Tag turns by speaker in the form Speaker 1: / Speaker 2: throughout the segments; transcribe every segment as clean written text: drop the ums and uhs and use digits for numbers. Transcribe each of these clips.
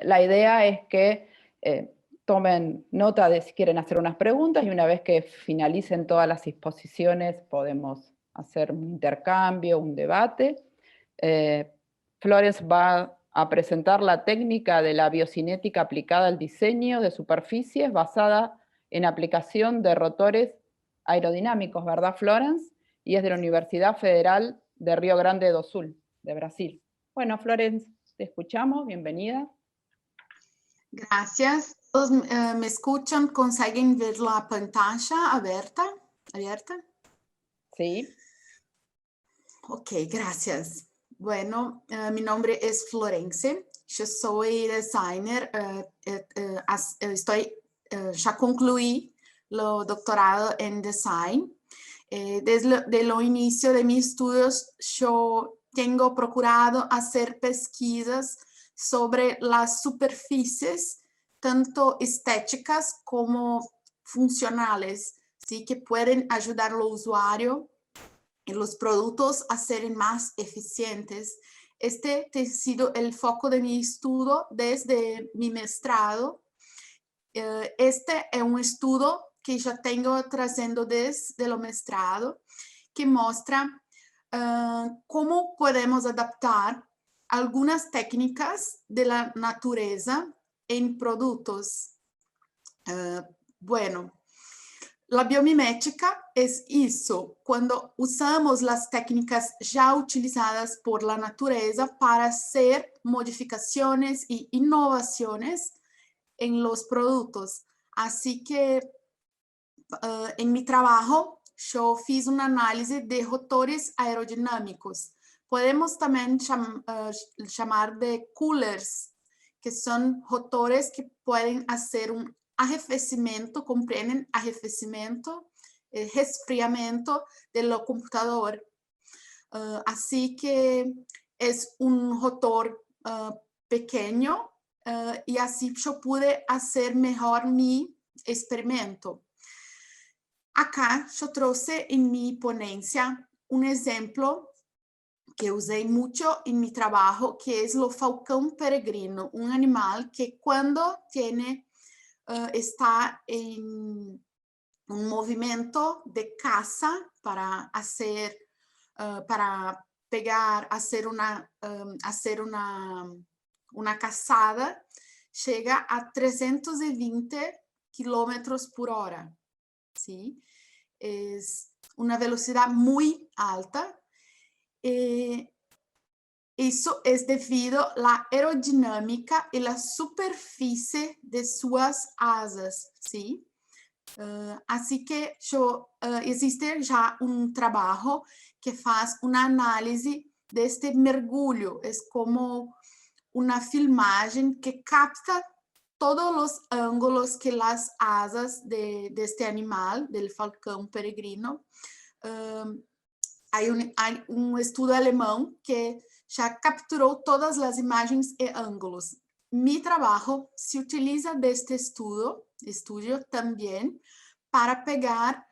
Speaker 1: la idea es que tomen nota de si quieren hacer unas preguntas y una vez que finalicen todas las exposiciones podemos hacer un intercambio, un debate. Florence va a presentar la técnica de la biocinética aplicada al diseño de superficies basada en aplicación de rotores aerodinámicos, ¿verdad, Florence? Y es de la Universidad Federal de Río Grande do Sul, de Brasil. Bueno, Florence, te escuchamos, bienvenida.
Speaker 2: Gracias. Todos me escuchan, ¿consiguen ver la pantalla abierta?
Speaker 1: Sí.
Speaker 2: Ok, gracias. Bueno, mi nombre es Florence, yo soy designer, ya concluí el doctorado en design. Desde el inicio de mis estudios, yo tengo procurado hacer pesquisas sobre las superficies, tanto estéticas como funcionales, ¿sí? Que pueden ayudar al usuario y los productos a ser más eficientes. Este ha sido el foco de mi estudio desde mi mestrado. Este es un estudio que ya tengo trazando desde el mestrado, que muestra cómo podemos adaptar algunas técnicas de la naturaleza en productos. Bueno, la biomimética es eso, cuando usamos las técnicas ya utilizadas por la naturaleza para hacer modificaciones y innovaciones en los productos. Así que en mi trabajo yo fiz un análisis de rotores aerodinámicos. Podemos también llamar de coolers, que son rotores que pueden hacer un arrefecimiento, comprenden arrefecimiento, resfriamiento del computador. Así que es un rotor pequeño y así yo pude hacer mejor mi experimento. Acá yo traje en mi ponencia un ejemplo que usé mucho en mi trabajo, que es el falcón peregrino, un animal que cuando está en un movimiento de caza para hacer, para pegar, hacer una cazada, llega a 320 kilómetros por hora. ¿Sí? Es una velocidad muy alta. Eso es debido a la aerodinámica y la superficie de sus asas, ¿sí? Así que existe ya un trabajo que hace un análisis de este mergullo. Es como una filmación que capta todos los ángulos que las asas de este animal, del falcón peregrino. Hay un estudio alemán que ya capturó todas las imágenes y ángulos. Mi trabajo se utiliza de este estudio también para pegar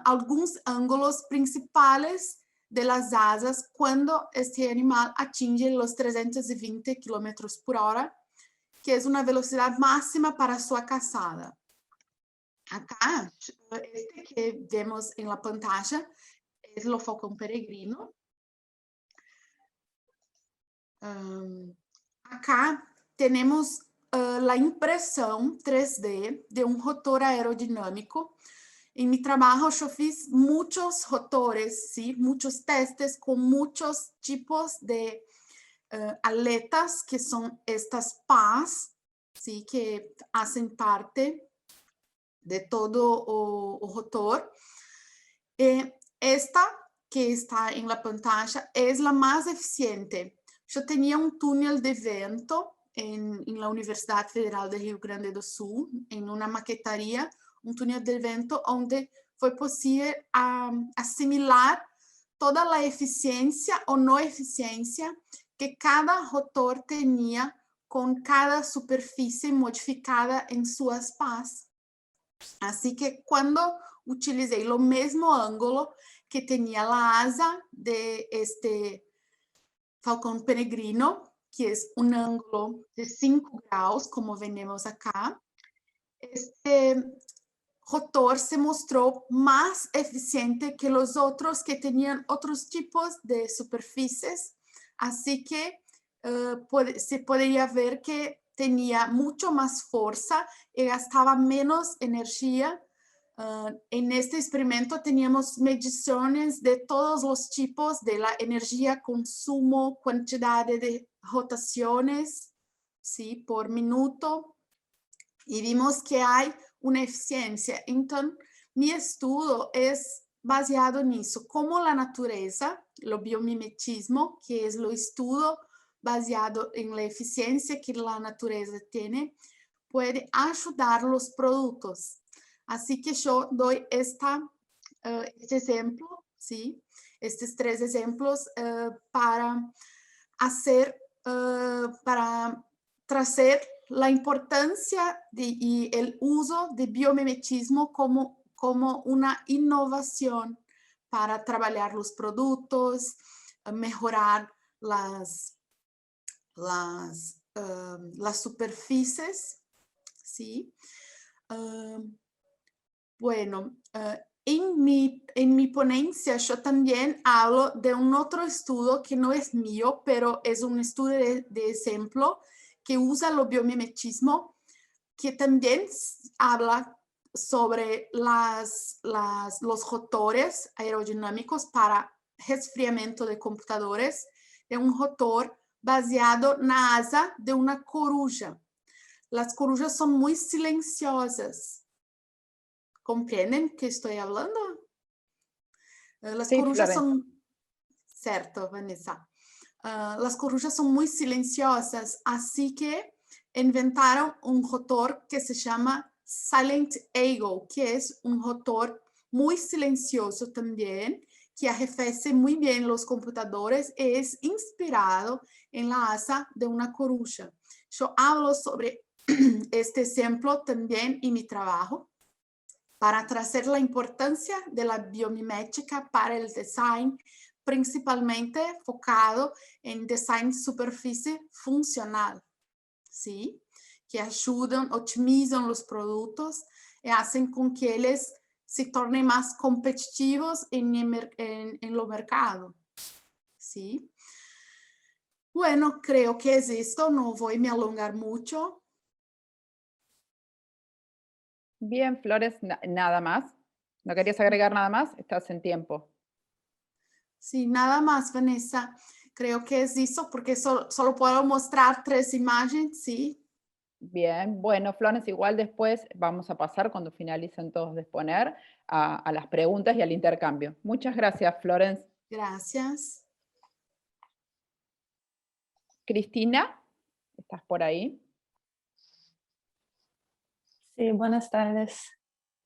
Speaker 2: algunos ángulos principales de las asas cuando este animal atinge los 320 kilómetros por hora, que es una velocidad máxima para su cazada. Acá, este que vemos en la pantalla es el falcón peregrino. Acá tenemos la impresión 3D de un rotor aerodinámico. En mi trabajo yo fiz muchos rotores, ¿sí? Muchos testes con muchos tipos de aletas, que son estas pás, ¿sí? Que hacen parte de todo o rotor. Esta que está en la pantalla es la más eficiente. Yo tenía un túnel de viento en la Universidad Federal de Río Grande do Sul, en una maquetaría, un túnel de viento donde fue posible asimilar toda la eficiencia o no eficiencia que cada rotor tenía con cada superficie modificada en sus pás. Así que cuando utilicé el mismo ángulo que tenía la asa de este falcón peregrino, que es un ángulo de 5 grados, como vemos acá. Este rotor se mostró más eficiente que los otros que tenían otros tipos de superficies, así que se podría ver que tenía mucho más fuerza y gastaba menos energía. En este experimento teníamos mediciones de todos los tipos de la energía, consumo, cantidad de rotaciones, ¿sí? Por minuto, y vimos que hay una eficiencia. Entonces, mi estudio es baseado nisso, como la natureza, lo biomimetismo, que es lo estudio baseado en la eficiencia que la natureza tiene, puede ayudar los productos. Así que yo doy este ejemplo, ¿sí? Estos 3 ejemplos para hacer, para trazer la importancia y el uso de biomimetismo como una innovación para trabajar los productos, mejorar las superficies, ¿sí? Bueno, en mi ponencia yo también hablo de un otro estudio que no es mío, pero es un estudio de ejemplo que usa el biomimetismo, que también habla sobre los rotores aerodinámicos para resfriamiento de computadores. Es un rotor baseado en la asa de una coruja. Las corujas son muy silenciosas. ¿Comprenden que estoy hablando? Las
Speaker 1: Sí,
Speaker 2: corujas
Speaker 1: Florencia.
Speaker 2: son... Cierto, Vanessa. Las corujas son muy silenciosas, así que inventaron un rotor que se llama Silent Eagle, que es un rotor muy silencioso también, que arrefece muy bien los computadores y es inspirado en la asa de una coruja. Yo hablo sobre este ejemplo también en mi trabajo, para trazer la importancia de la biomimética para el design, principalmente focado en design superficie funcional, ¿sí? Que ayudan, optimizan los productos y hacen con que ellos se tornen más competitivos en lo mercado, ¿sí? Bueno, creo que es esto, no voy a me alongar mucho.
Speaker 1: Bien, Flores, nada más. ¿No querías agregar nada más? Estás en tiempo.
Speaker 2: Sí, nada más, Vanessa. Creo que es eso porque solo puedo mostrar 3 imágenes, ¿sí?
Speaker 1: Bien, bueno, Flores, igual después vamos a pasar, cuando finalicen todos de exponer, a las preguntas y al intercambio. Muchas gracias, Florence.
Speaker 2: Gracias.
Speaker 1: Cristina, ¿estás por ahí?
Speaker 3: Sí, buenas tardes.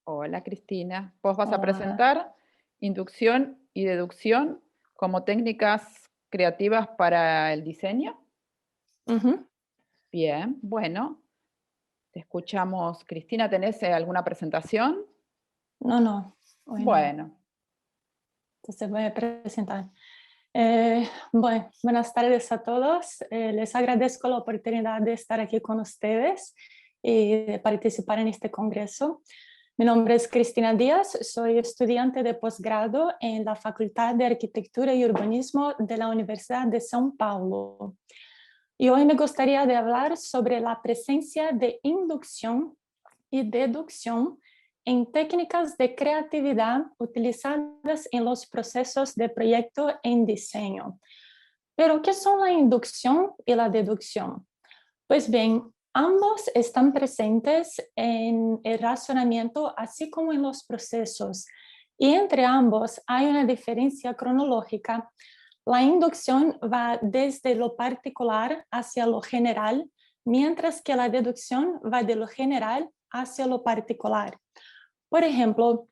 Speaker 1: Hola, Cristina. Vos vas a
Speaker 3: Hola.
Speaker 1: presentar inducción y deducción como técnicas creativas para el diseño.
Speaker 3: Ujú.
Speaker 1: Bien, bueno, te escuchamos. Cristina, ¿tenés alguna presentación?
Speaker 3: No, hoy no.
Speaker 1: Bueno,
Speaker 3: Entonces voy a presentar. Bueno, buenas tardes a todos. Les agradezco la oportunidad de estar aquí con ustedes y de participar en este congreso. Mi nombre es Cristina Díaz, soy estudiante de posgrado en la Facultad de Arquitectura y Urbanismo de la Universidad de São Paulo. Y hoy me gustaría de hablar sobre la presencia de inducción y deducción en técnicas de creatividad utilizadas en los procesos de proyecto en diseño. Pero, ¿qué son la inducción y la deducción? Pues bien, ambos están presentes en el razonamiento, así como en los procesos. Y entre ambos hay una diferencia cronológica. La inducción va desde lo particular hacia lo general, mientras que la deducción va de lo general hacia lo particular. Por ejemplo,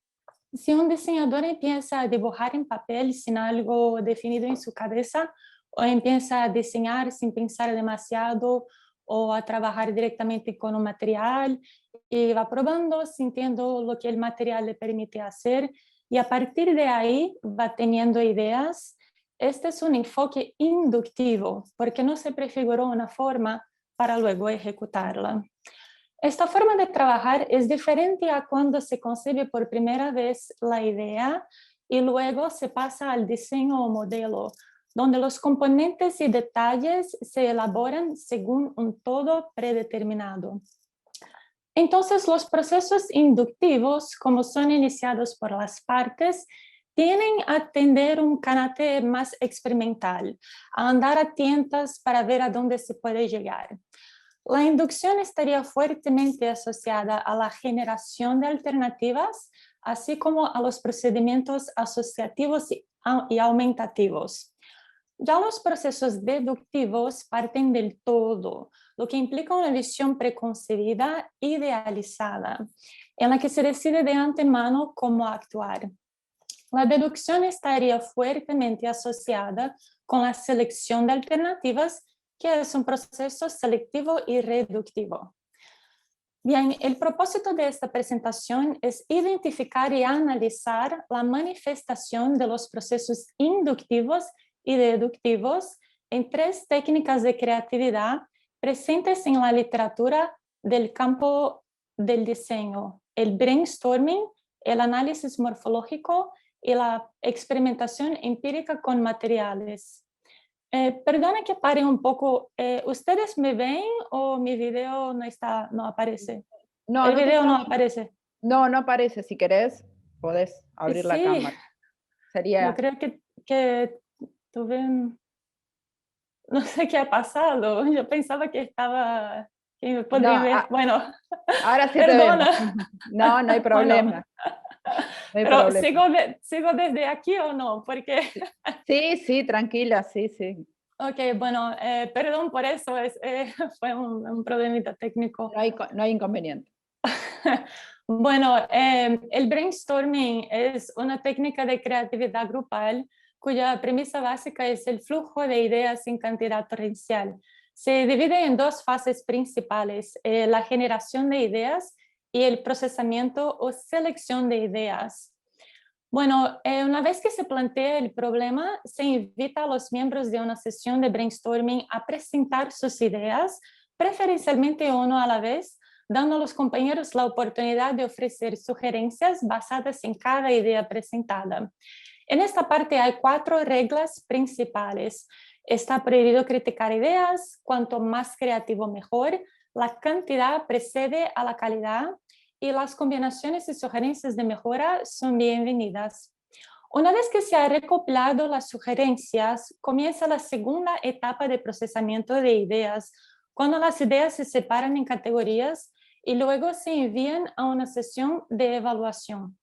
Speaker 3: si un diseñador empieza a dibujar en papel sin algo definido en su cabeza, o empieza a diseñar sin pensar demasiado, o a trabajar directamente con un material, y va probando, sintiendo lo que el material le permite hacer, y a partir de ahí va teniendo ideas Este es un enfoque inductivo porque no se prefiguró una forma para luego ejecutarla. Esta forma de trabajar es diferente a cuando se concibe por primera vez la idea y luego se pasa al diseño o modelo, donde los componentes y detalles se elaboran según un todo predeterminado. Entonces, los procesos inductivos, como son iniciados por las partes, tienen a tener un carácter más experimental, a andar atentas para ver a dónde se puede llegar. La inducción estaría fuertemente asociada a la generación de alternativas, así como a los procedimientos asociativos y aumentativos. Ya los procesos deductivos parten del todo, lo que implica una visión preconcebida, idealizada, en la que se decide de antemano cómo actuar. La deducción estaría fuertemente asociada con la selección de alternativas, que es un proceso selectivo y reductivo. Bien, el propósito de esta presentación es identificar y analizar la manifestación de los procesos inductivos y deductivos en 3 técnicas de creatividad presentes en la literatura del campo del diseño: el brainstorming, el análisis morfológico y la experimentación empírica con materiales. Perdona que pare un poco. ¿Ustedes me ven o mi video no aparece?
Speaker 1: No,
Speaker 3: El
Speaker 1: no te
Speaker 3: video no
Speaker 1: estamos...
Speaker 3: aparece.
Speaker 1: No, no aparece. Si querés, podés abrir la
Speaker 3: Sí,
Speaker 1: cámara.
Speaker 3: yo
Speaker 1: Sería...
Speaker 3: creo que tuve no sé qué ha pasado. Yo pensaba que me
Speaker 1: No,
Speaker 3: podrían ver. Bueno,
Speaker 1: ahora sí te vemos.
Speaker 3: perdona.
Speaker 1: No, no hay
Speaker 3: Bueno,
Speaker 1: problema. No hay
Speaker 3: pero
Speaker 1: problema.
Speaker 3: ¿sigo desde aquí o no? Porque,
Speaker 1: Sí, sí, tranquila, sí, sí.
Speaker 3: ok, bueno, perdón por eso, fue un problemita técnico.
Speaker 1: No hay inconveniente.
Speaker 3: Bueno, el brainstorming es una técnica de creatividad grupal cuya premisa básica es el flujo de ideas en cantidad torrencial. Se divide en 2 fases principales: la generación de ideas y el procesamiento o selección de ideas. Bueno, una vez que se plantea el problema, se invita a los miembros de una sesión de brainstorming a presentar sus ideas, preferencialmente uno a la vez, dando a los compañeros la oportunidad de ofrecer sugerencias basadas en cada idea presentada. En esta parte hay 4 reglas principales. Está prohibido criticar ideas, cuanto más creativo mejor, la cantidad precede a la calidad y las combinaciones y sugerencias de mejora son bienvenidas. Una vez que se han recopilado las sugerencias, comienza la segunda etapa de procesamiento de ideas, cuando las ideas se separan en categorías y luego se envían a una sesión de evaluación.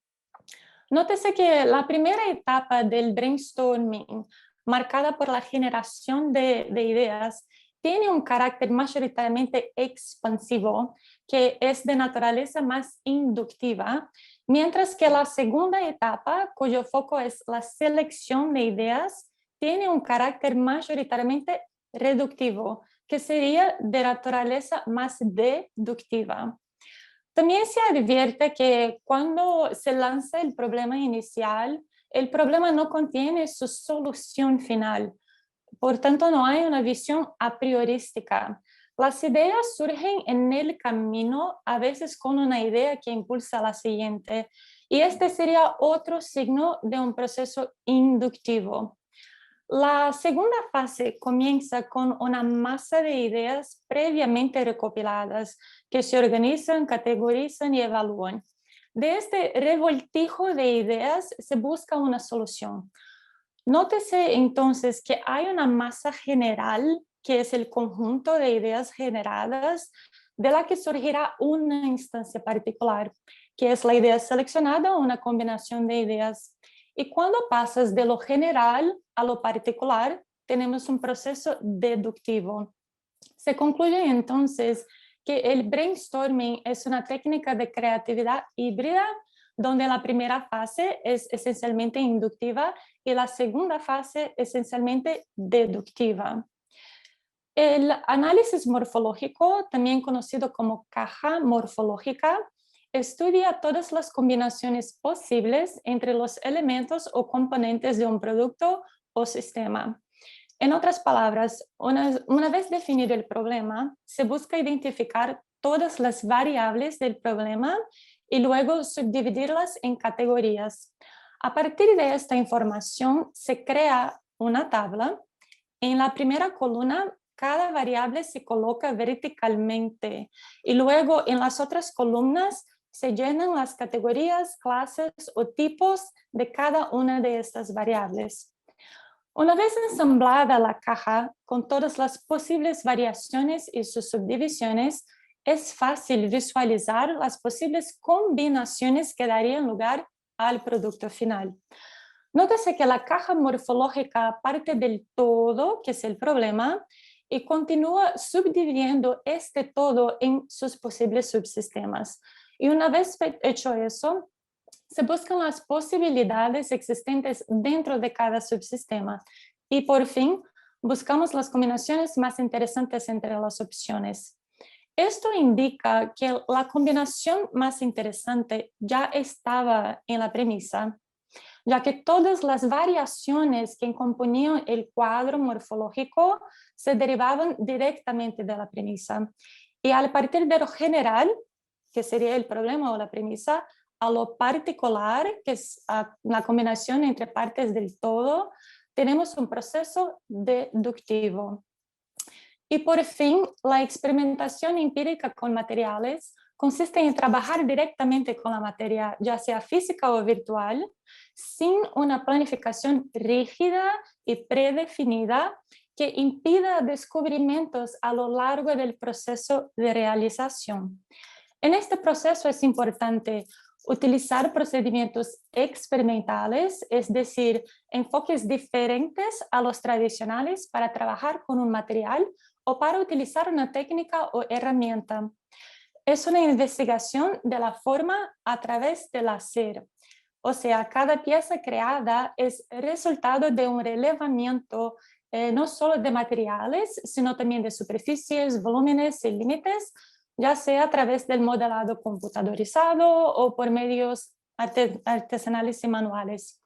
Speaker 3: Nótese que la primera etapa del brainstorming, marcada por la generación de ideas, tiene un carácter mayoritariamente expansivo, que es de naturaleza más inductiva, mientras que la segunda etapa, cuyo foco es la selección de ideas, tiene un carácter mayoritariamente reductivo, que sería de naturaleza más deductiva. También se advierte que cuando se lanza el problema inicial, el problema no contiene su solución final. Por tanto, no hay una visión a priorística. Las ideas surgen en el camino, a veces con una idea que impulsa a la siguiente. Y este sería otro signo de un proceso inductivo. La segunda fase comienza con una masa de ideas previamente recopiladas que se organizan, categorizan y evalúan. De este revoltijo de ideas se busca una solución. Nótese entonces que hay una masa general, que es el conjunto de ideas generadas, de la que surgirá una instancia particular, que es la idea seleccionada o una combinación de ideas. Y cuando pasas de lo general a lo particular, tenemos un proceso deductivo. Se concluye entonces que el brainstorming es una técnica de creatividad híbrida, donde la primera fase es esencialmente inductiva y la segunda fase esencialmente deductiva. El análisis morfológico, también conocido como caja morfológica, estudia todas las combinaciones posibles entre los elementos o componentes de un producto o sistema. En otras palabras, una vez definido el problema, se busca identificar todas las variables del problema y luego subdividirlas en categorías. A partir de esta información se crea una tabla. En la primera columna, cada variable se coloca verticalmente y luego en las otras columnas se llenan las categorías, clases o tipos de cada una de estas variables. Una vez ensamblada la caja con todas las posibles variaciones y sus subdivisiones, es fácil visualizar las posibles combinaciones que darían lugar al producto final. Nótese que la caja morfológica parte del todo, que es el problema, y continúa subdividiendo este todo en sus posibles subsistemas. Y una vez hecho eso, se buscan las posibilidades existentes dentro de cada subsistema. Y por fin, buscamos las combinaciones más interesantes entre las opciones. Esto indica que la combinación más interesante ya estaba en la premisa, ya que todas las variaciones que componían el cuadro morfológico se derivaban directamente de la premisa. Y al partir de lo general, que sería el problema o la premisa, a lo particular, que es la combinación entre partes del todo, tenemos un proceso deductivo. Y por fin, la experimentación empírica con materiales consiste en trabajar directamente con la materia, ya sea física o virtual, sin una planificación rígida y predefinida que impida descubrimientos a lo largo del proceso de realización. En este proceso es importante utilizar procedimientos experimentales, es decir, enfoques diferentes a los tradicionales para trabajar con un material o para utilizar una técnica o herramienta. Es una investigación de la forma a través del hacer. O sea, cada pieza creada es resultado de un relevamiento no solo de materiales, sino también de superficies, volúmenes y límites, ya sea a través del modelado computadorizado o por medios artesanales y manuales.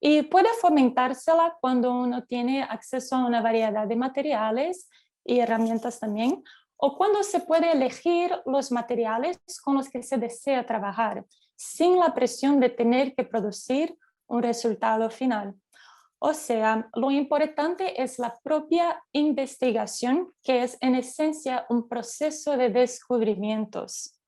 Speaker 3: Y puede fomentársela cuando uno tiene acceso a una variedad de materiales y herramientas también, o cuando se puede elegir los materiales con los que se desea trabajar, sin la presión de tener que producir un resultado final. O sea, lo importante es la propia investigación, que es en esencia un proceso de descubrimientos.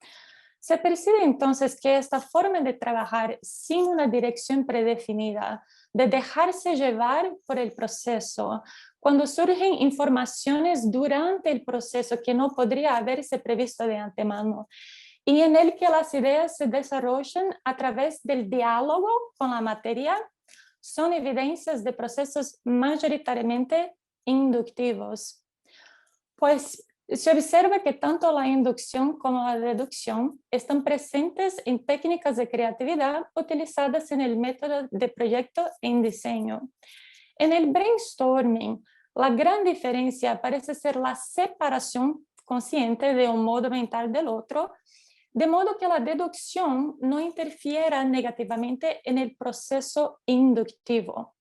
Speaker 3: Se percibe entonces que esta forma de trabajar sin una dirección predefinida, de dejarse llevar por el proceso, cuando surgen informaciones durante el proceso que no podría haberse previsto de antemano, y en el que las ideas se desarrollan a través del diálogo con la materia, son evidencias de procesos mayoritariamente inductivos. Pues se observa que tanto la inducción como la deducción están presentes en técnicas de creatividad utilizadas en el método de proyecto en diseño. En el brainstorming, la gran diferencia parece ser la separación consciente de un modo mental del otro, de modo que la deducción no interfiera negativamente en el proceso inductivo.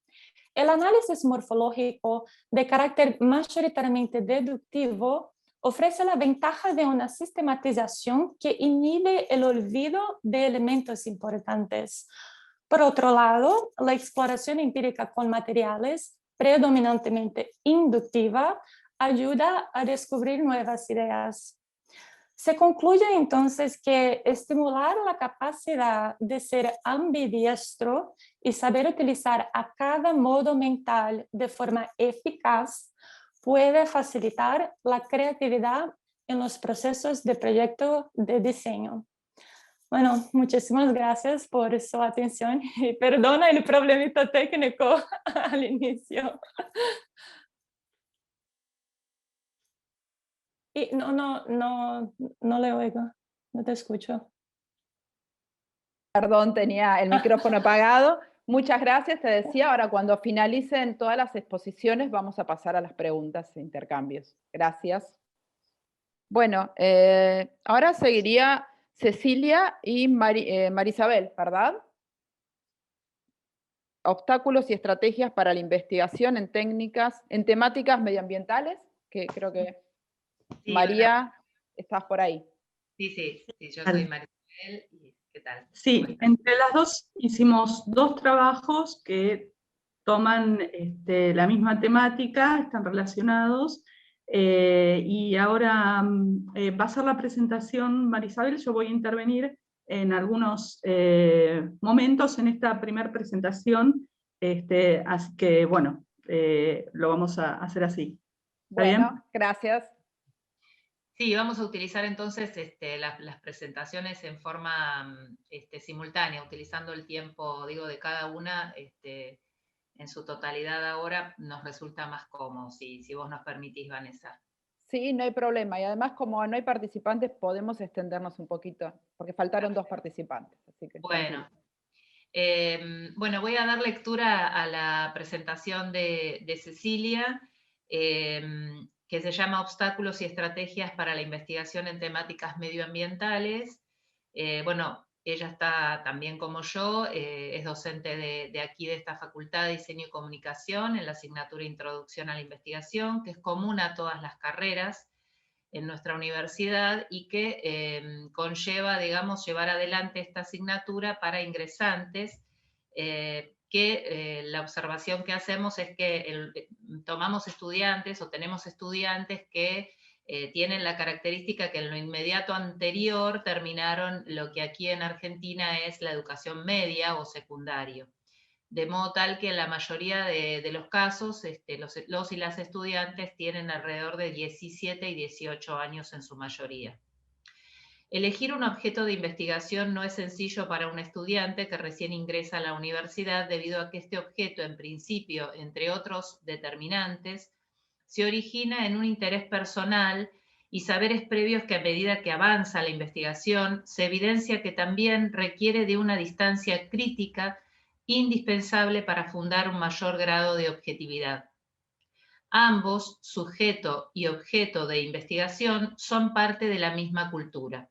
Speaker 3: El análisis morfológico de carácter mayoritariamente deductivo ofrece la ventaja de una sistematización que inhibe el olvido de elementos importantes. Por otro lado, la exploración empírica con materiales predominantemente inductiva ayuda a descubrir nuevas ideas. Se concluye entonces que estimular la capacidad de ser ambidiestro y saber utilizar a cada modo mental de forma eficaz puede facilitar la creatividad en los procesos de proyecto de diseño. Bueno, muchísimas gracias por su atención y perdona el problemita técnico al inicio. Y no le oigo, no te escucho.
Speaker 1: Perdón, tenía el micrófono apagado. Muchas gracias, te decía. Ahora, cuando finalicen todas las exposiciones, vamos a pasar a las preguntas e intercambios. Gracias. Bueno, ahora seguiría Cecilia y Marisabel, ¿verdad? obstáculos y estrategias para la investigación en temáticas medioambientales, que creo que
Speaker 4: Sí,
Speaker 1: María, estás por ahí.
Speaker 4: Sí, yo soy Maribel, y ¿qué tal?
Speaker 5: Sí, entre las dos hicimos 2 trabajos que toman la misma temática, están relacionados, y ahora va a ser la presentación Marisabel. Yo voy a intervenir en algunos momentos en esta primera presentación, así que bueno, lo vamos a hacer así. ¿Está
Speaker 1: Bueno,
Speaker 5: bien?
Speaker 1: gracias.
Speaker 4: Sí, vamos a utilizar entonces las presentaciones en forma simultánea, utilizando el tiempo, digo, de cada una en su totalidad ahora, nos resulta más cómodo, si vos nos permitís, Vanessa.
Speaker 1: Sí, no hay problema. Y además, como no hay participantes, podemos extendernos un poquito, porque faltaron 2 participantes. Así que,
Speaker 4: bueno, voy a dar lectura a la presentación de Cecilia, que se llama Obstáculos y estrategias para la investigación en temáticas medioambientales. Ella está también como yo, es docente de aquí, de esta Facultad de Diseño y Comunicación, en la asignatura Introducción a la Investigación, que es común a todas las carreras en nuestra universidad y que conlleva, digamos, llevar adelante esta asignatura para ingresantes, la observación que hacemos es que tomamos estudiantes o tenemos estudiantes que tienen la característica que en lo inmediato anterior terminaron lo que aquí en Argentina es la educación media o secundario. De modo tal que en la mayoría de los casos los y las estudiantes tienen alrededor de 17 y 18 años en su mayoría. Elegir un objeto de investigación no es sencillo para un estudiante que recién ingresa a la universidad, debido a que este objeto, en principio, entre otros determinantes, se origina en un interés personal y saberes previos que, a medida que avanza la investigación, se evidencia que también requiere de una distancia crítica indispensable para fundar un mayor grado de objetividad. Ambos, sujeto y objeto de investigación, son parte de la misma cultura.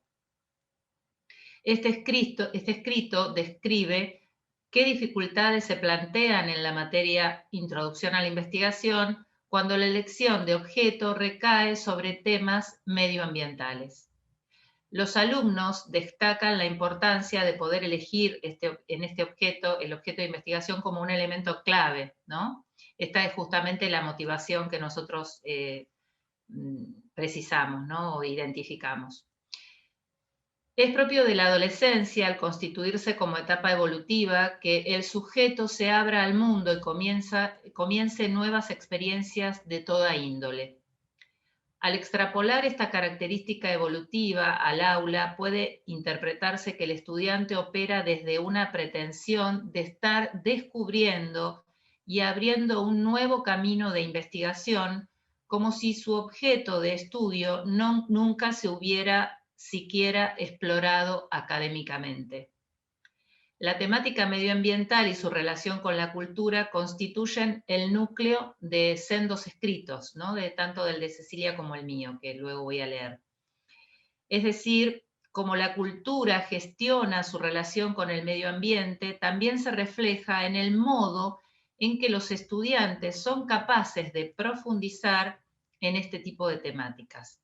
Speaker 4: Este escrito describe qué dificultades se plantean en la materia Introducción a la Investigación cuando la elección de objeto recae sobre temas medioambientales. Los alumnos destacan la importancia de poder elegir en este objeto, el objeto de investigación, como un elemento clave, ¿no? Esta es justamente la motivación que nosotros precisamos, ¿no? O identificamos. Es propio de la adolescencia, al constituirse como etapa evolutiva, que el sujeto se abra al mundo y comience nuevas experiencias de toda índole. Al extrapolar esta característica evolutiva al aula, puede interpretarse que el estudiante opera desde una pretensión de estar descubriendo y abriendo un nuevo camino de investigación, como si su objeto de estudio nunca se hubiera siquiera explorado académicamente. La temática medioambiental y su relación con la cultura constituyen el núcleo de sendos escritos, ¿no? Tanto del de Cecilia como el mío, que luego voy a leer. Es decir, como la cultura gestiona su relación con el medio ambiente, también se refleja en el modo en que los estudiantes son capaces de profundizar en este tipo de temáticas.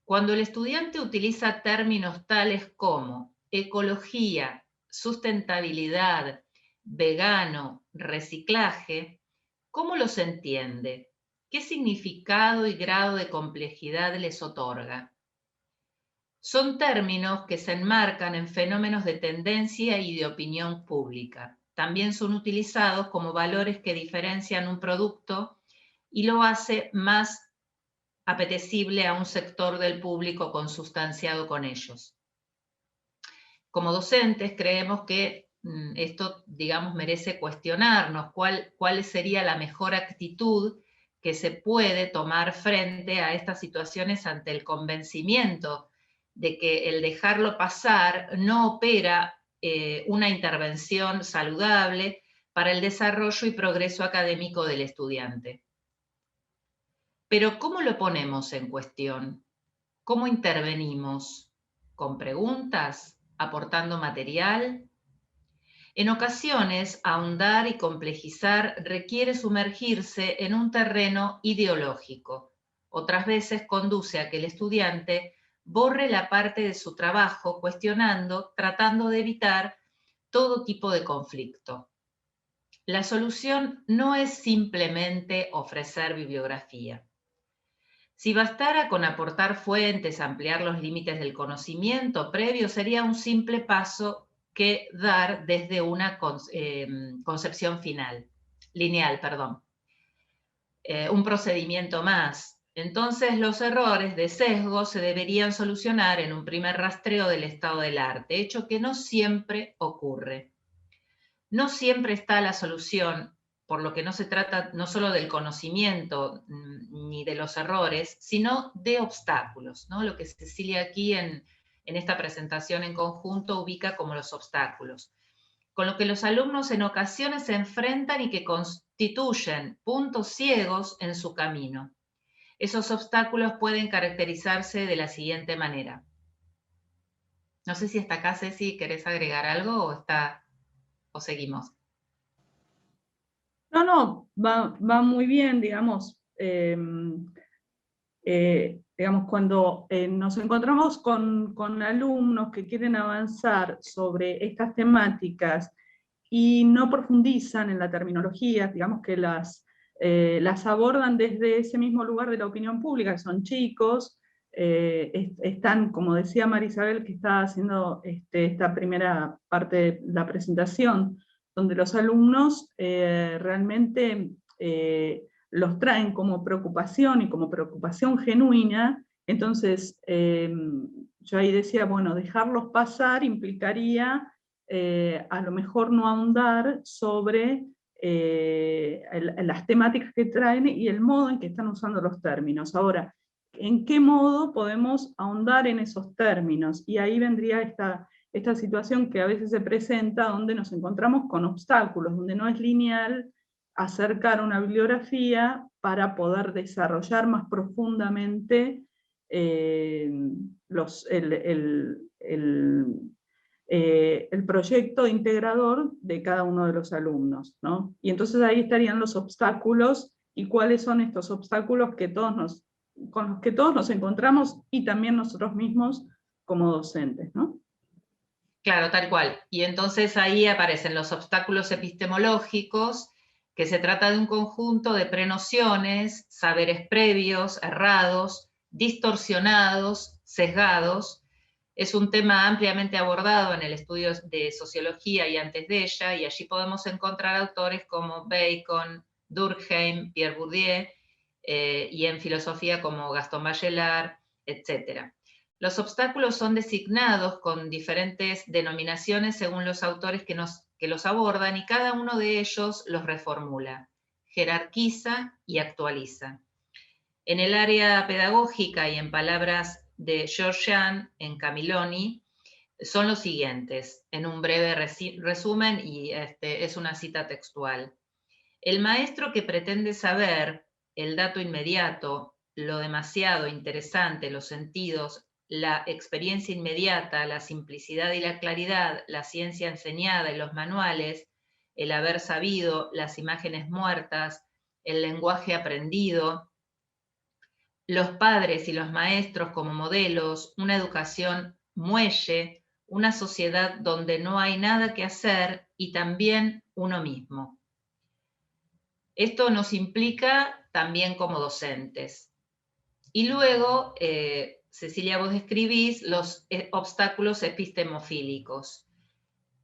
Speaker 4: Cuando el estudiante utiliza términos tales como ecología, sustentabilidad, vegano, reciclaje, ¿cómo los entiende? ¿Qué significado y grado de complejidad les otorga? Son términos que se enmarcan en fenómenos de tendencia y de opinión pública. También son utilizados como valores que diferencian un producto y lo hace más apetecible a un sector del público consustanciado con ellos. Como docentes creemos que esto, digamos, merece cuestionarnos cuál sería la mejor actitud que se puede tomar frente a estas situaciones ante el convencimiento de que el dejarlo pasar no opera una intervención saludable para el desarrollo y progreso académico del estudiante. Pero ¿cómo lo ponemos en cuestión? ¿Cómo intervenimos? ¿Con preguntas? ¿Aportando material? En ocasiones, ahondar y complejizar requiere sumergirse en un terreno ideológico. Otras veces conduce a que el estudiante borre la parte de su trabajo cuestionando, tratando de evitar todo tipo de conflicto. La solución no es simplemente ofrecer bibliografía. Si bastara con aportar fuentes, ampliar los límites del conocimiento previo, sería un simple paso que dar desde una concepción lineal, un procedimiento más. Entonces los errores de sesgo se deberían solucionar en un primer rastreo del estado del arte, hecho que no siempre ocurre. No siempre está la solución, por lo que no se trata no solo del conocimiento ni de los errores, sino de obstáculos, ¿no? Lo que Cecilia aquí en esta presentación en conjunto ubica como los obstáculos, con lo que los alumnos en ocasiones se enfrentan y que constituyen puntos ciegos en su camino. Esos obstáculos pueden caracterizarse de la siguiente manera. No sé si hasta acá, Ceci, ¿querés agregar algo o seguimos?
Speaker 5: No, va muy bien, digamos. Digamos, cuando nos encontramos con alumnos que quieren avanzar sobre estas temáticas y no profundizan en la terminología, digamos que las abordan desde ese mismo lugar de la opinión pública, que son chicos, están, como decía Marisabel, que está haciendo esta primera parte de la presentación, donde los alumnos realmente los traen como preocupación y como preocupación genuina. Entonces yo ahí decía, bueno, dejarlos pasar implicaría a lo mejor no ahondar sobre las temáticas que traen y el modo en que están usando los términos. Ahora, ¿en qué modo podemos ahondar en esos términos? Y ahí vendría esta situación que a veces se presenta, donde nos encontramos con obstáculos, donde no es lineal acercar una bibliografía para poder desarrollar más profundamente el proyecto integrador de cada uno de los alumnos, ¿no? Y entonces ahí estarían los obstáculos y cuáles son estos obstáculos con los que todos nos encontramos y también nosotros mismos como docentes, ¿no?
Speaker 4: Claro, tal cual. Y entonces ahí aparecen los obstáculos epistemológicos, que se trata de un conjunto de prenociones, saberes previos, errados, distorsionados, sesgados. Es un tema ampliamente abordado en el estudio de sociología y antes de ella, y allí podemos encontrar autores como Bacon, Durkheim, Pierre Bourdieu, y en filosofía como Gaston Bachelard, etc. Los obstáculos son designados con diferentes denominaciones según los autores que los abordan, y cada uno de ellos los reformula, jerarquiza y actualiza. En el área pedagógica y en palabras de Georgian en Camilloni, son los siguientes, en un breve resumen, y es una cita textual. El maestro que pretende saber el dato inmediato, lo demasiado interesante, los sentidos, la experiencia inmediata, la simplicidad y la claridad, la ciencia enseñada y los manuales, el haber sabido, las imágenes muertas, el lenguaje aprendido, los padres y los maestros como modelos, una educación muelle, una sociedad donde no hay nada que hacer y también uno mismo. Esto nos implica también como docentes. Y luego, Cecilia, vos describís los obstáculos epistemofílicos.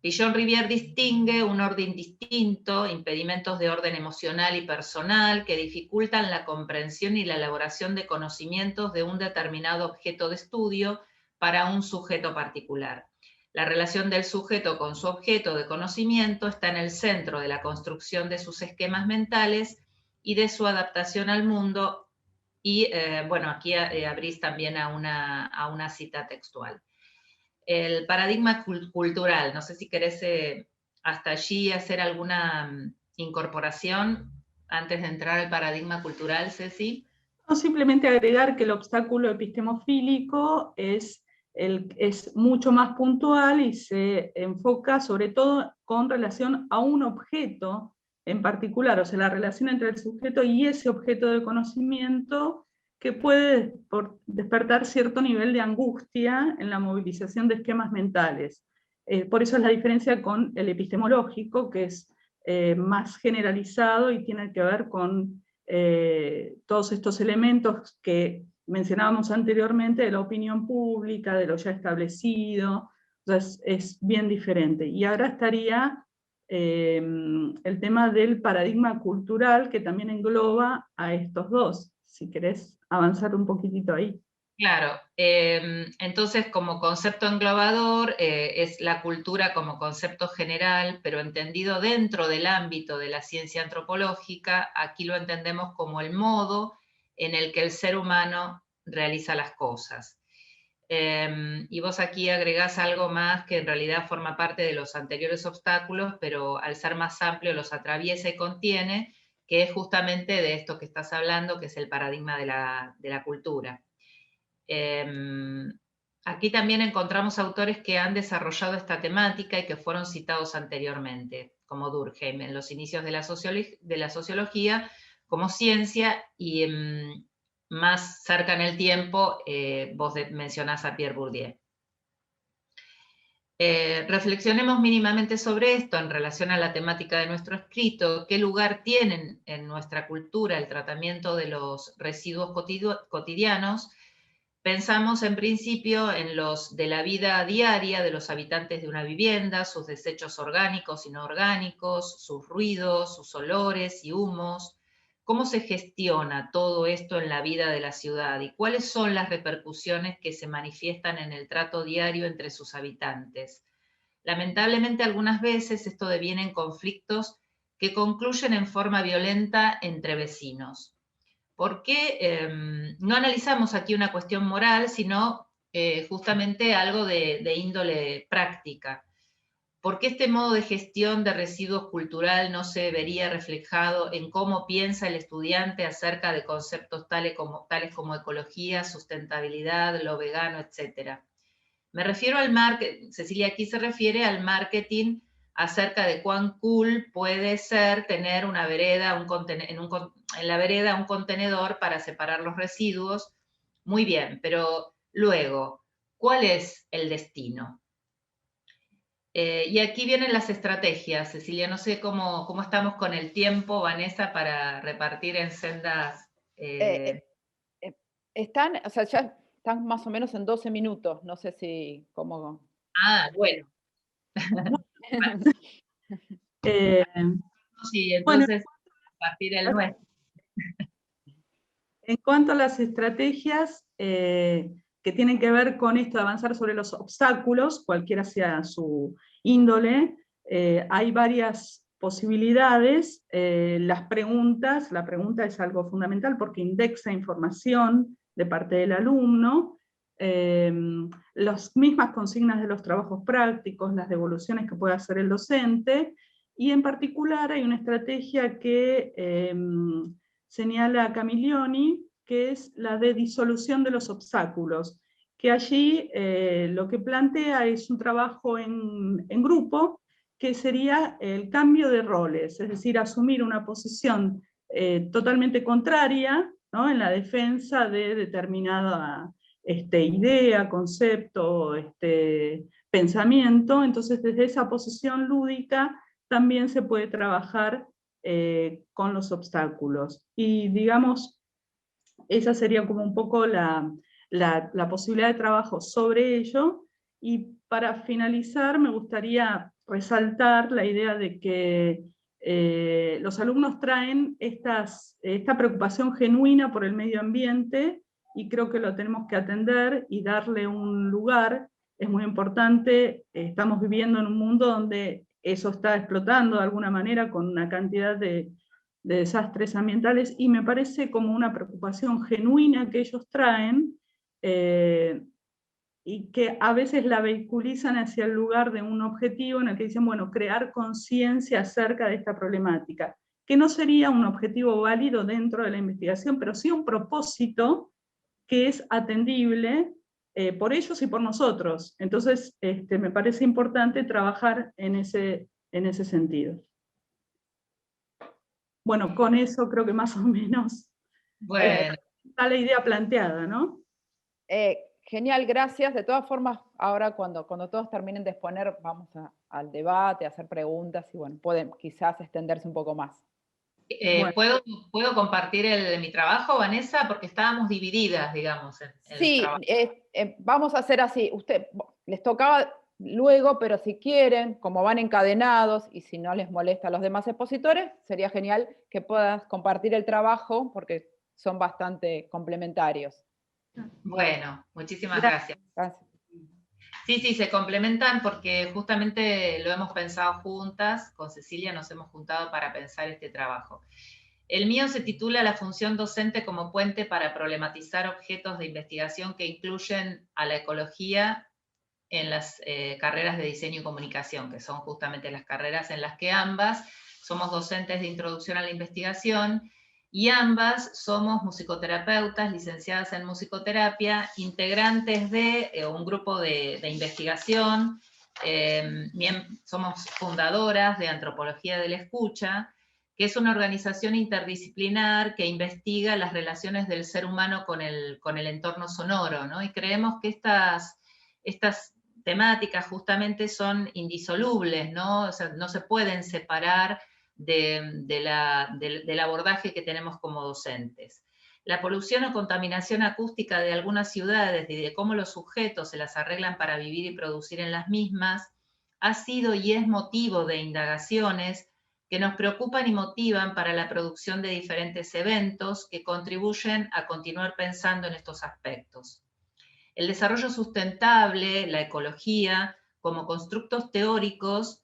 Speaker 4: Pigeon-Rivière distingue un orden distinto, impedimentos de orden emocional y personal que dificultan la comprensión y la elaboración de conocimientos de un determinado objeto de estudio para un sujeto particular. La relación del sujeto con su objeto de conocimiento está en el centro de la construcción de sus esquemas mentales y de su adaptación al mundo. Y bueno, aquí abrís también a una cita textual. El paradigma cultural, no sé si querés hasta allí hacer alguna incorporación antes de entrar al paradigma cultural, Ceci.
Speaker 5: No, simplemente agregar que el obstáculo epistemofílico es es mucho más puntual y se enfoca sobre todo con relación a un objeto en particular, o sea, la relación entre el sujeto y ese objeto de conocimiento que puede despertar cierto nivel de angustia en la movilización de esquemas mentales. Por eso es la diferencia con el epistemológico, que es más generalizado y tiene que ver con todos estos elementos que mencionábamos anteriormente de la opinión pública, de lo ya establecido, o sea, es bien diferente. Y ahora estaría el tema del paradigma cultural, que también engloba a estos dos. Si querés avanzar un poquitito ahí.
Speaker 4: Claro, entonces como concepto englobador es la cultura como concepto general, pero entendido dentro del ámbito de la ciencia antropológica. Aquí lo entendemos como el modo en el que el ser humano realiza las cosas. Y vos aquí agregás algo más que en realidad forma parte de los anteriores obstáculos, pero al ser más amplio los atraviesa y contiene, que es justamente de esto que estás hablando, que es el paradigma de la cultura. Aquí también encontramos autores que han desarrollado esta temática y que fueron citados anteriormente, como Durkheim, en los inicios de la sociología como ciencia, y más cerca en el tiempo, vos mencionás a Pierre Bourdieu. Reflexionemos mínimamente sobre esto en relación a la temática de nuestro escrito. ¿Qué lugar tienen en nuestra cultura el tratamiento de los residuos cotidianos? Pensamos en principio en los de la vida diaria de los habitantes de una vivienda, sus desechos orgánicos y no orgánicos, sus ruidos, sus olores y humos. ¿Cómo se gestiona todo esto en la vida de la ciudad y cuáles son las repercusiones que se manifiestan en el trato diario entre sus habitantes? Lamentablemente algunas veces esto deviene en conflictos que concluyen en forma violenta entre vecinos. ¿Por qué no analizamos aquí una cuestión moral, sino justamente algo de índole práctica? ¿Por qué este modo de gestión de residuos cultural no se vería reflejado en cómo piensa el estudiante acerca de conceptos tales como ecología, sustentabilidad, lo vegano, etcétera? Me refiero al marketing, Cecilia aquí se refiere al marketing acerca de cuán cool puede ser tener una vereda, en la vereda un contenedor para separar los residuos. Muy bien, pero luego, ¿cuál es el destino? Y aquí vienen las estrategias. Cecilia, no sé cómo estamos con el tiempo, Vanessa, para repartir en sendas.
Speaker 1: Están, o sea, ya están más o menos en 12 minutos, no sé si cómo...
Speaker 4: Bueno. Sí, entonces, a partir del nuestro.
Speaker 5: En cuanto a las estrategias que tienen que ver con esto de avanzar sobre los obstáculos, cualquiera sea su índole, hay varias posibilidades. La pregunta es algo fundamental porque indexa información de parte del alumno, las mismas consignas de los trabajos prácticos, las devoluciones que puede hacer el docente, y en particular hay una estrategia que señala Camiglioni, que es la de disolución de los obstáculos, que allí lo que plantea es un trabajo en grupo, que sería el cambio de roles, es decir, asumir una posición totalmente contraria, ¿no?, en la defensa de determinada idea, concepto, pensamiento. Entonces desde esa posición lúdica también se puede trabajar con los obstáculos. Y digamos, esa sería como un poco la posibilidad de trabajo sobre ello. Y para finalizar me gustaría resaltar la idea de que los alumnos traen esta preocupación genuina por el medio ambiente, y creo que lo tenemos que atender y darle un lugar. Es muy importante, estamos viviendo en un mundo donde eso está explotando de alguna manera con una cantidad de desastres ambientales, y me parece como una preocupación genuina que ellos traen, y que a veces la vehiculizan hacia el lugar de un objetivo en el que dicen, bueno, crear conciencia acerca de esta problemática, que no sería un objetivo válido dentro de la investigación, pero sí un propósito que es atendible por ellos y por nosotros. Entonces, me parece importante trabajar en ese sentido. Bueno, con eso creo que más o menos
Speaker 4: Bueno,
Speaker 5: está la idea planteada, ¿no?
Speaker 1: Genial, gracias. De todas formas, ahora cuando todos terminen de exponer, vamos al debate, a hacer preguntas y bueno, pueden quizás extenderse un poco más.
Speaker 5: Bueno.
Speaker 4: ¿Puedo compartir mi trabajo, Vanessa? Porque estábamos divididas, digamos, en
Speaker 1: Sí,
Speaker 4: el trabajo.
Speaker 1: vamos a hacer así. Les tocaba luego, pero si quieren, como van encadenados y si no les molesta a los demás expositores, sería genial que puedas compartir el trabajo porque son bastante complementarios.
Speaker 4: Bueno, muchísimas gracias.
Speaker 1: Gracias.
Speaker 4: Sí, se complementan porque justamente lo hemos pensado juntas, con Cecilia nos hemos juntado para pensar este trabajo. El mío se titula La función docente como puente para problematizar objetos de investigación que incluyen a la ecología en las carreras de diseño y comunicación, que son justamente las carreras en las que ambas somos docentes de introducción a la investigación y ambas somos musicoterapeutas licenciadas en musicoterapia, integrantes de un grupo de investigación, somos fundadoras de Antropología de la Escucha, que es una organización interdisciplinar que investiga las relaciones del ser humano con el entorno sonoro, ¿no? Y creemos que estas temáticas justamente son indisolubles, ¿no? O sea, no se pueden separar del abordaje que tenemos como docentes. La polución o contaminación acústica de algunas ciudades y de cómo los sujetos se las arreglan para vivir y producir en las mismas ha sido y es motivo de indagaciones que nos preocupan y motivan para la producción de diferentes eventos que contribuyen a continuar pensando en estos aspectos. El desarrollo sustentable, la ecología, como constructos teóricos,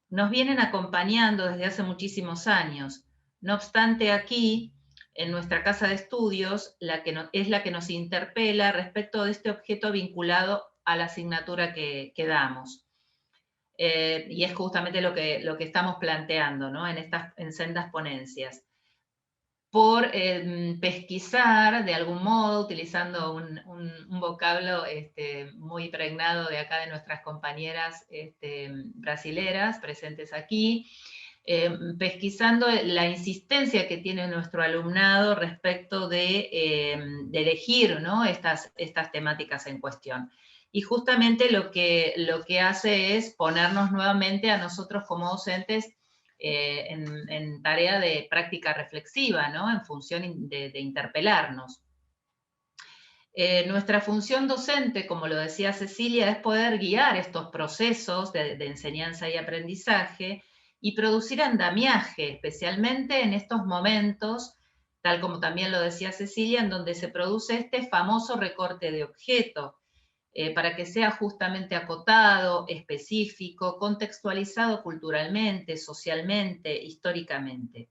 Speaker 4: nos vienen acompañando desde hace muchísimos años. No obstante, aquí, en nuestra casa de estudios, es la que nos interpela respecto de este objeto vinculado a la asignatura que damos. Y es justamente lo que estamos planteando, ¿no? en sendas ponencias. Por pesquisar de algún modo, utilizando un vocablo muy pregnado de acá de nuestras compañeras brasileras presentes aquí, pesquisando la insistencia que tiene nuestro alumnado respecto de elegir, ¿no? estas temáticas en cuestión. Y justamente lo que hace es ponernos nuevamente a nosotros como docentes en tarea de práctica reflexiva, ¿no? En función de interpelarnos. Nuestra función docente, como lo decía Cecilia, es poder guiar estos procesos de enseñanza y aprendizaje y producir andamiaje, especialmente en estos momentos, tal como también lo decía Cecilia, en donde se produce este famoso recorte de objeto, para que sea justamente acotado, específico, contextualizado culturalmente, socialmente, históricamente.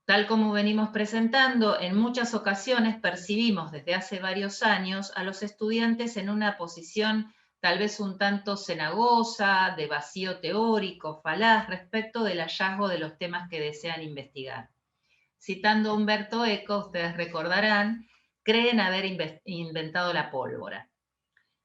Speaker 4: Tal como venimos presentando, en muchas ocasiones percibimos desde hace varios años a los estudiantes en una posición tal vez un tanto cenagosa, de vacío teórico, falaz, respecto del hallazgo de los temas que desean investigar. Citando a Umberto Eco, ustedes recordarán, creen haber inventado la pólvora.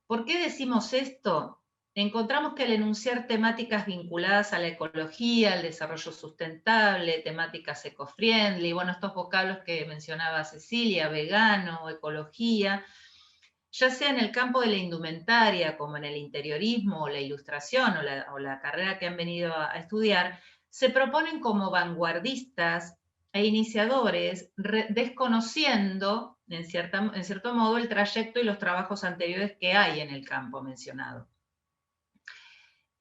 Speaker 4: ¿Por qué decimos esto? Encontramos que al enunciar temáticas vinculadas a la ecología, al desarrollo sustentable, temáticas eco-friendly, bueno, estos vocablos que mencionaba Cecilia, vegano, ecología, ya sea en el campo de la indumentaria, como en el interiorismo, o la ilustración, o la carrera que han venido a estudiar, se proponen como vanguardistas e iniciadores, desconociendo, en cierto modo, el trayecto y los trabajos anteriores que hay en el campo mencionado.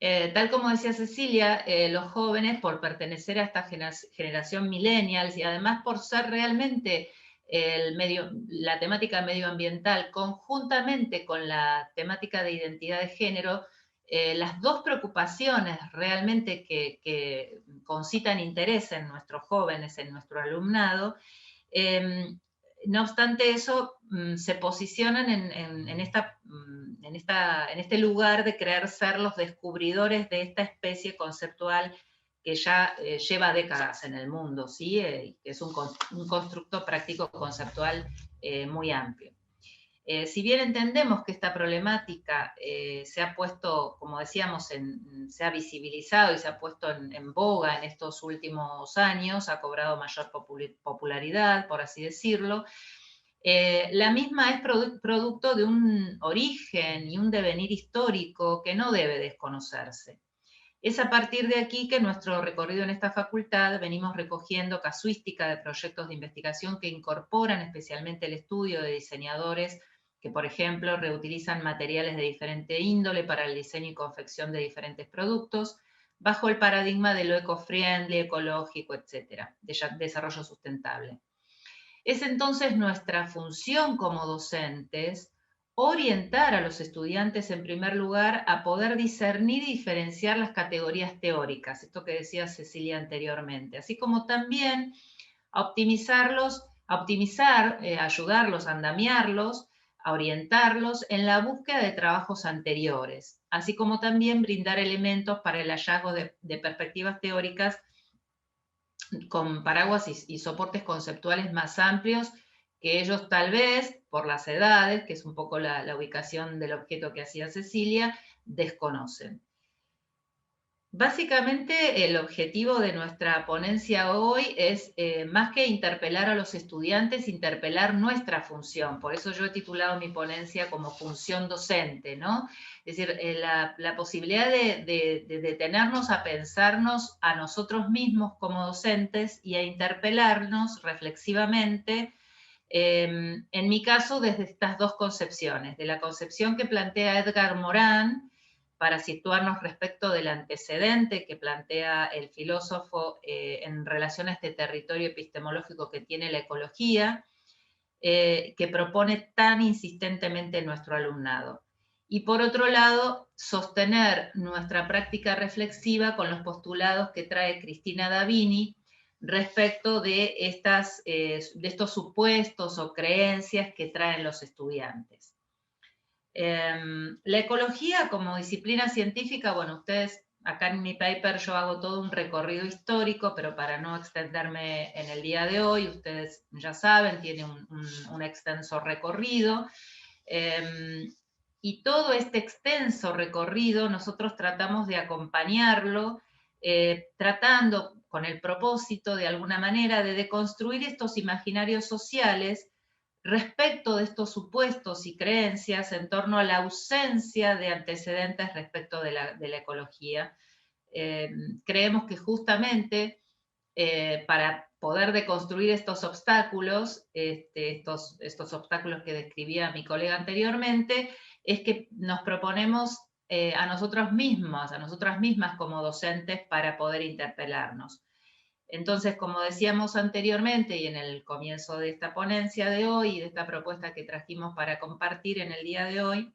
Speaker 4: Tal como decía Cecilia, los jóvenes, por pertenecer a esta generación millennials y además por ser realmente la temática medioambiental conjuntamente con la temática de identidad de género, las dos preocupaciones realmente que concitan interés en nuestros jóvenes, en nuestro alumnado, no obstante eso, se posicionan en este lugar de querer ser los descubridores de esta especie conceptual que ya lleva décadas en el mundo, ¿sí? Que es un constructo práctico conceptual muy amplio. Si bien entendemos que esta problemática se ha puesto, como decíamos, se ha visibilizado y se ha puesto en boga en estos últimos años, ha cobrado mayor popularidad, por así decirlo, la misma es producto de un origen y un devenir histórico que no debe desconocerse. Es a partir de aquí que en nuestro recorrido en esta facultad venimos recogiendo casuística de proyectos de investigación que incorporan especialmente el estudio de diseñadores que, por ejemplo, reutilizan materiales de diferente índole para el diseño y confección de diferentes productos, bajo el paradigma de lo eco-friendly, ecológico, etcétera, de desarrollo sustentable. Es entonces nuestra función como docentes orientar a los estudiantes en primer lugar a poder discernir y diferenciar las categorías teóricas, esto que decía Cecilia anteriormente, así como también a ayudarlos, a andamiarlos, a orientarlos en la búsqueda de trabajos anteriores, así como también brindar elementos para el hallazgo de perspectivas teóricas con paraguas y soportes conceptuales más amplios que ellos tal vez, por las edades, que es un poco la ubicación del objeto que hacía Cecilia, desconocen. Básicamente el objetivo de nuestra ponencia hoy es, más que interpelar a los estudiantes, interpelar nuestra función. Por eso yo he titulado mi ponencia como función docente, ¿no? Es decir, la posibilidad de detenernos a pensarnos a nosotros mismos como docentes y a interpelarnos reflexivamente, en mi caso desde estas dos concepciones, de la concepción que plantea Edgar Morin, para situarnos respecto del antecedente que plantea el filósofo en relación a este territorio epistemológico que tiene la ecología, que propone tan insistentemente nuestro alumnado. Y por otro lado, sostener nuestra práctica reflexiva con los postulados que trae Cristina Davini respecto de estos supuestos o creencias que traen los estudiantes. La ecología como disciplina científica, bueno, ustedes, acá en mi paper yo hago todo un recorrido histórico, pero para no extenderme en el día de hoy, ustedes ya saben, tiene un extenso recorrido, y todo este extenso recorrido nosotros tratamos de acompañarlo, tratando con el propósito de alguna manera de deconstruir estos imaginarios sociales respecto de estos supuestos y creencias en torno a la ausencia de antecedentes respecto de la ecología. Creemos que justamente para poder deconstruir estos obstáculos, estos obstáculos que describía mi colega anteriormente, es que nos proponemos a nosotras mismas como docentes para poder interpelarnos. Entonces, como decíamos anteriormente y en el comienzo de esta ponencia de hoy y de esta propuesta que trajimos para compartir en el día de hoy,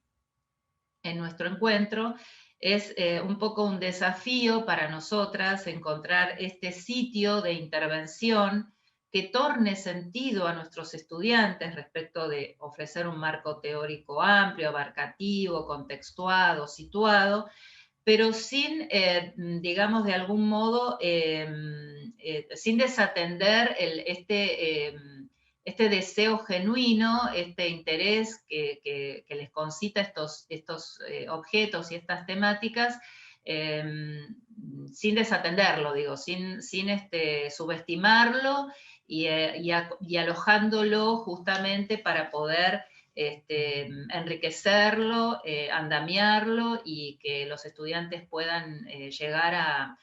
Speaker 4: en nuestro encuentro, es un poco un desafío para nosotras encontrar este sitio de intervención que torne sentido a nuestros estudiantes respecto de ofrecer un marco teórico amplio, abarcativo, contextuado, situado, pero sin, digamos, de algún modo, sin desatender este deseo genuino, este interés que les concita estos objetos y estas temáticas, sin desatenderlo, digo, sin subestimarlo y alojándolo justamente para poder enriquecerlo, andamiarlo y que los estudiantes puedan llegar a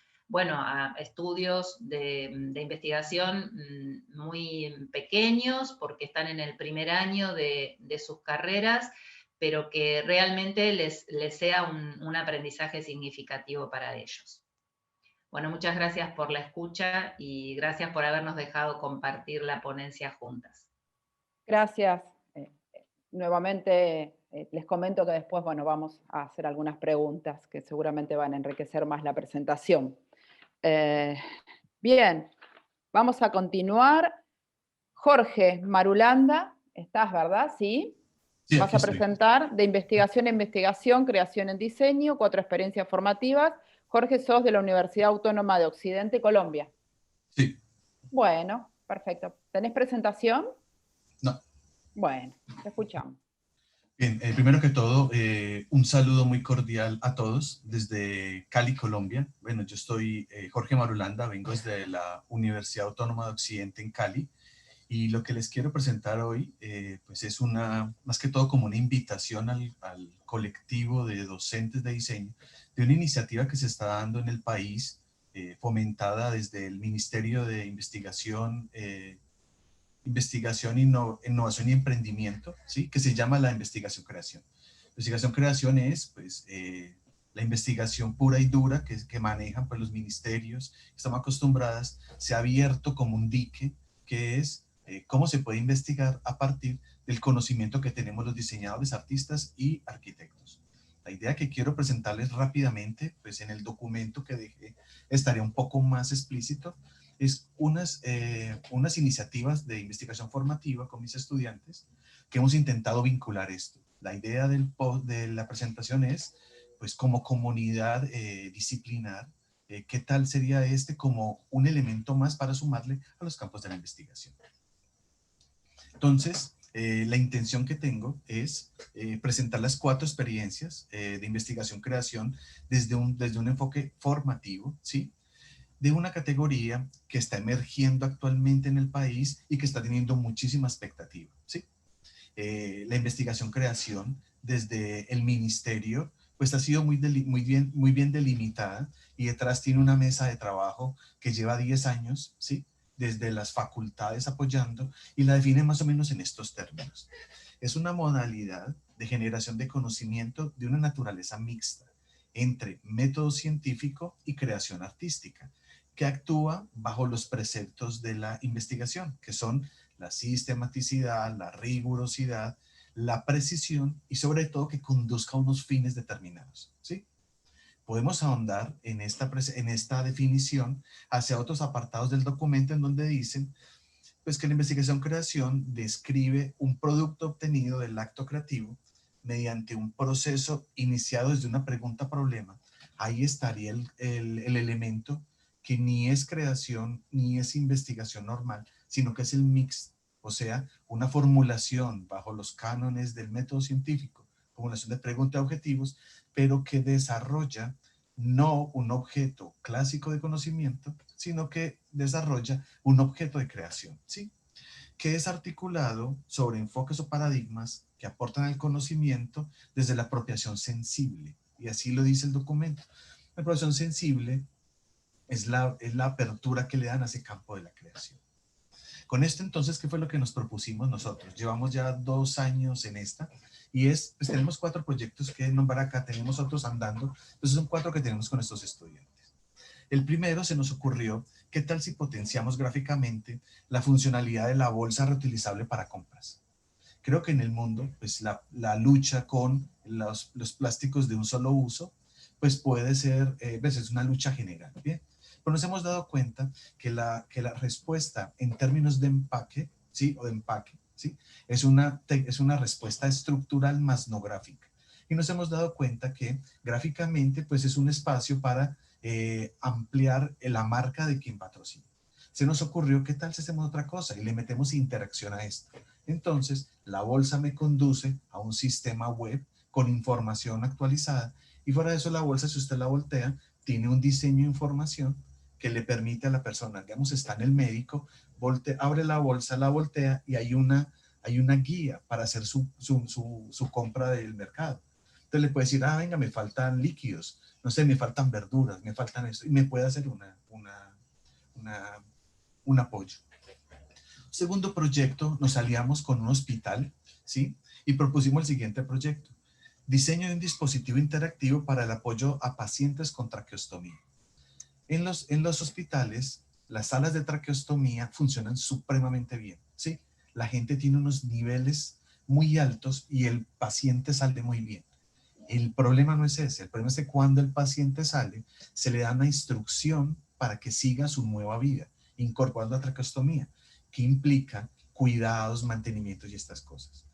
Speaker 4: estudios de investigación muy pequeños porque están en el primer año de sus carreras, pero que realmente les sea un aprendizaje significativo para ellos. Bueno, muchas gracias por la escucha y gracias por habernos dejado compartir la ponencia juntas.
Speaker 1: Gracias. Nuevamente les comento que después, bueno, vamos a hacer algunas preguntas que seguramente van a enriquecer más la presentación. Bien, vamos a continuar. Jorge Marulanda, ¿estás, verdad? ¿Sí?
Speaker 6: Sí,
Speaker 1: vas a presentar de investigación a investigación, creación en diseño, 4 experiencias formativas. Jorge, sos de la Universidad Autónoma de Occidente, Colombia.
Speaker 6: Sí.
Speaker 1: Bueno, perfecto. ¿Tenés presentación?
Speaker 6: No.
Speaker 1: Bueno, te escuchamos.
Speaker 6: Bien, primero que todo, un saludo muy cordial a todos desde Cali, Colombia. Bueno, yo soy Jorge Marulanda, vengo desde la Universidad Autónoma de Occidente en Cali, y lo que les quiero presentar hoy pues es más que todo como una invitación al colectivo de docentes de diseño de una iniciativa que se está dando en el país, fomentada desde el Ministerio de Innovación y Emprendimiento, ¿sí? Que se llama la investigación-creación. Investigación-creación es pues, la investigación pura y dura que manejan pues, los ministerios, estamos acostumbradas, se ha abierto como un dique, que es cómo se puede investigar a partir del conocimiento que tenemos los diseñadores, artistas y arquitectos. La idea que quiero presentarles rápidamente, pues en el documento que dejé estaría un poco más explícito, es unas iniciativas de investigación formativa con mis estudiantes que hemos intentado vincular esto. La idea de la presentación es, pues como comunidad disciplinar, ¿qué tal sería como un elemento más para sumarle a los campos de la investigación? Entonces, la intención que tengo es presentar las 4 experiencias de investigación-creación desde un enfoque formativo, ¿sí? De una categoría que está emergiendo actualmente en el país y que está teniendo muchísima expectativa, ¿sí? La investigación-creación desde el ministerio pues ha sido muy bien delimitada, y detrás tiene una mesa de trabajo que lleva 10 años, ¿sí? Desde las facultades apoyando, y la define más o menos en estos términos. Es una modalidad de generación de conocimiento de una naturaleza mixta entre método científico y creación artística, que actúa bajo los preceptos de la investigación, que son la sistematicidad, la rigurosidad, la precisión y sobre todo que conduzca a unos fines determinados, ¿sí? Podemos ahondar en esta definición hacia otros apartados del documento en donde dicen pues, que la investigación-creación describe un producto obtenido del acto creativo mediante un proceso iniciado desde una pregunta-problema. Ahí estaría el elemento que ni es creación ni es investigación normal, sino que es el mix, o sea, una formulación bajo los cánones del método científico, formulación de preguntas y objetivos, pero que desarrolla no un objeto clásico de conocimiento, sino que desarrolla un objeto de creación, ¿sí? Que es articulado sobre enfoques o paradigmas que aportan al conocimiento desde la apropiación sensible, y así lo dice el documento. La apropiación sensible es la apertura que le dan a ese campo de la creación. Con esto entonces, ¿qué fue lo que nos propusimos nosotros? Llevamos ya 2 años en esta, y pues tenemos 4 proyectos que nombrar acá, tenemos otros andando, entonces son 4 que tenemos con estos estudiantes. El primero se nos ocurrió, ¿qué tal si potenciamos gráficamente la funcionalidad de la bolsa reutilizable para compras? Creo que en el mundo, pues la lucha con los plásticos de un solo uso, pues puede ser, es una lucha general, ¿bien? Pero nos hemos dado cuenta que la respuesta en términos de empaque, ¿sí? O de empaque, ¿sí? Es una respuesta estructural más no gráfica. Y nos hemos dado cuenta que gráficamente, pues es un espacio para ampliar la marca de quien patrocina. Se nos ocurrió, ¿qué tal si hacemos otra cosa? Y le metemos interacción a esto. Entonces, la bolsa me conduce a un sistema web con información actualizada, y fuera de eso la bolsa, si usted la voltea, tiene un diseño de información que le permite a la persona, digamos, está en el médico, abre la bolsa, la voltea, y hay una guía para hacer su compra del mercado. Entonces le puede decir, venga, me faltan líquidos, no sé, me faltan verduras, me faltan esto, y me puede hacer un apoyo. Segundo proyecto, nos aliamos con un hospital, ¿sí? Y propusimos el siguiente proyecto: diseño de un dispositivo interactivo para el apoyo a pacientes con traqueostomía. En los hospitales, las salas de traqueostomía funcionan supremamente bien, ¿sí? La gente tiene unos niveles muy altos y el paciente sale muy bien. El problema no es ese, el problema es que cuando el paciente sale, se le da una instrucción para que siga su nueva vida, incorporando la traqueostomía, que implica cuidados, mantenimientos y estas cosas.